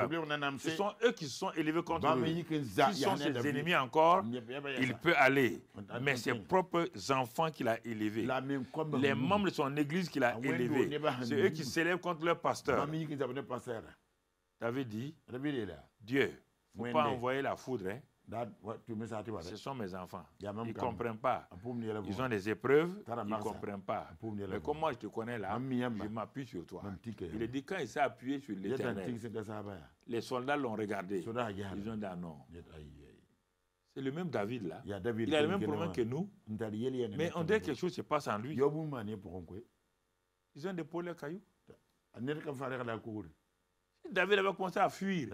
Ce sont eux qui se sont élevés contre lui. S'ils sont ses ennemis encore, il peut aller. Mais ses propres enfants qu'il a élevés, les membres de son église qu'il a élevés, c'est eux qui s'élèvent contre leur pasteur. David dit, Dieu, il ne faut pas envoyer la foudre. Hein? Ce sont mes enfants. Ils ne comprennent pas. Ils ont des épreuves, ils ne comprennent pas. Mais comme moi je te connais là, je m'appuie sur toi. Il a dit quand il s'est appuyé sur l'Éternel, les soldats l'ont regardé. Ils ont dit non. C'est le même David là. Il a le même problème que nous. Mais on dirait que quelque chose se passe en lui. Ils ont déposé leurs cailloux. David avait commencé à fuir.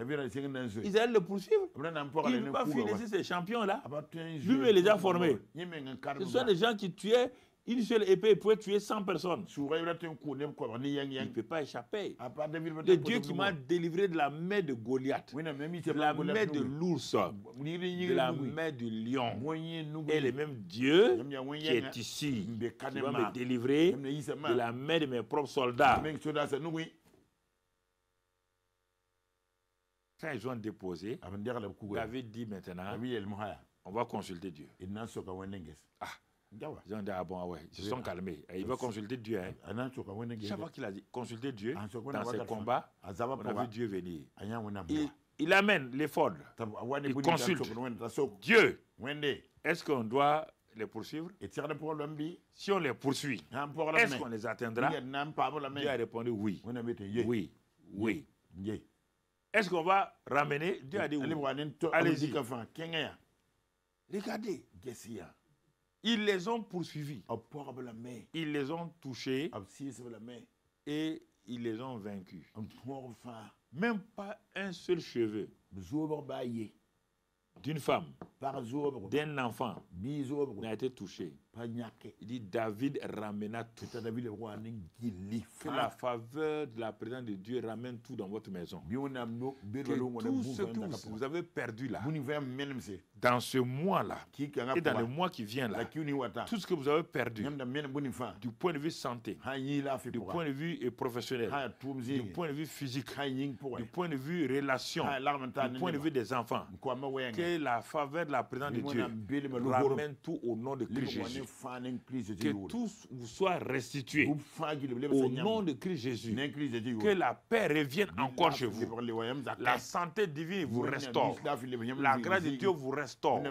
Ils allaient le poursuivre. Il ne peut pas fuir laisser ces champions-là. Lui, il les a formés. Ce sont des gens qui tuaient une seule épée, il pouvait tuer 100 personnes. Il ne peut pas échapper. Le Dieu qui m'a délivré de la main de Goliath, de la main de l'ours, de la main du lion, est le même Dieu qui est ici, qui va me délivrer de la main de mes propres soldats. Quand ils ont déposé, David dit maintenant, on va consulter Dieu. Ah. Ils ont dit, ah bon, ouais, ils se sont calmés. Et il va consulter Dieu. Hein. Chaque fois qu'il a dit consulter Dieu, dans ses combats, on a vu Dieu venir. Il amène l'éphod. Il consulte. Dieu, est-ce qu'on doit les poursuivre? Si on les poursuit, est-ce qu'on les atteindra? Dieu a répondu oui. Oui. Oui. Est-ce qu'on va ramener? Dieu a dit oui. Allez-y. Regardez. Ils les ont poursuivis. Ils les ont touchés. Et ils les ont vaincus. Même pas un seul cheveu d'une femme, d'un enfant n'a été touché. Il dit David ramena tout. Que la faveur de la présence de Dieu ramène tout dans votre maison. Que tout ce que vous avez perdu là, dans ce mois-là, et dans le mois qui vient là, tout ce que vous avez perdu, du point de vue santé, du point de vue professionnel, du point de vue physique, du point de vue relation, du point de vue des enfants, que la faveur de la présence de Dieu ramène tout au nom de Christ Jésus. Que tout vous soit restitué au nom de Christ Jésus. Que la paix revienne encore chez vous. La santé divine vous restaure. La grâce de Dieu vous restaure.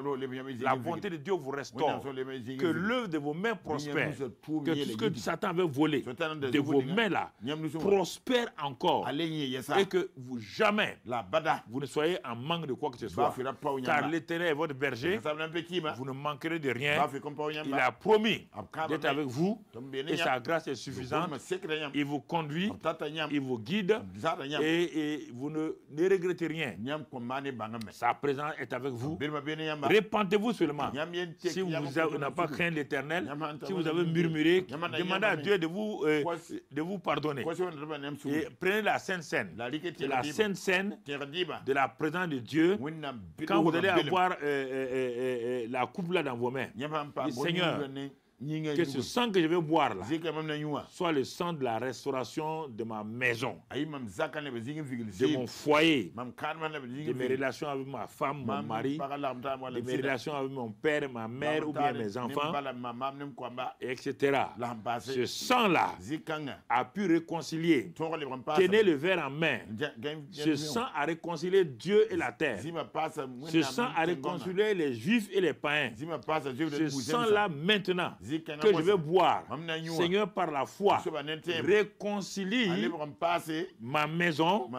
La bonté de Dieu vous restaure. Que l'œuvre de vos mains prospère. Que tout ce que Satan avait volé de vos mains là prospère encore. Et que vous jamais vous ne soyez en manque de quoi que ce soit. Car l'Éternel est votre berger. Vous ne manquerez de rien. Il a promis d'être avec vous et sa grâce est suffisante. Il vous conduit, il vous guide et vous ne regrettez rien. Sa présence est avec vous. Répentez-vous seulement. Si vous n'avez pas craint l'Éternel, si vous avez murmuré, demandez à Dieu de vous pardonner. Et prenez la Sainte Seine. La Sainte Seine de la présence de Dieu. Quand vous allez avoir la coupe là dans vos mains, Seigneur, que ce sang que je vais boire là soit le sang de la restauration de ma maison, de mon foyer, de mes relations avec ma femme, mon mari, de mes relations avec mon père, ma mère ou bien mes enfants, etc. Ce sang-là a pu réconcilier. Tenez le verre en main. Ce sang a réconcilié Dieu et la terre. Ce sang a réconcilié les Juifs et les païens. Ce sang-là maintenant que je vais boire, Seigneur, par la foi, réconcilie ma maison,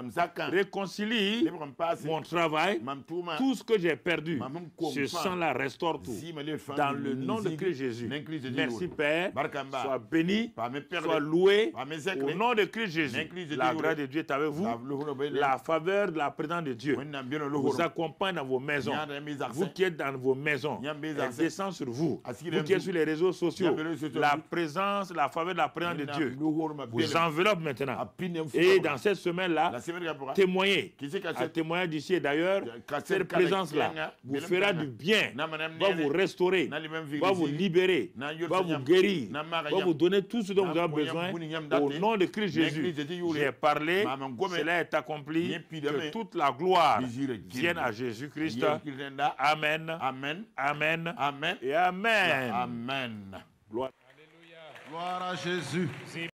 réconcilie mon travail, tout ce que j'ai perdu. Ce sang-là restaure tout. Dans le nom de Christ Jésus. Merci Père. Sois béni, sois loué. Au nom de Christ Jésus. La grâce de Dieu est avec vous. La faveur de la présence de Dieu vous accompagne dans vos maisons. Vous qui êtes dans vos maisons, elle descend sur vous. Vous qui êtes sur les réseaux sociaux, la présence, la faveur de la présence de Dieu vous enveloppe maintenant. Et dans cette semaine-là, témoignez. À témoigner d'ici et d'ailleurs, cette présence-là vous fera du bien, va vous restaurer, va vous libérer, va vous guérir, va vous donner tout ce dont vous avez besoin. Au nom de Christ Jésus, j'ai parlé, cela est accompli, que toute la gloire vienne à Jésus-Christ. Amen. Amen. Amen. Amen. Et Amen. Amen. Gloire. Gloire à Jésus.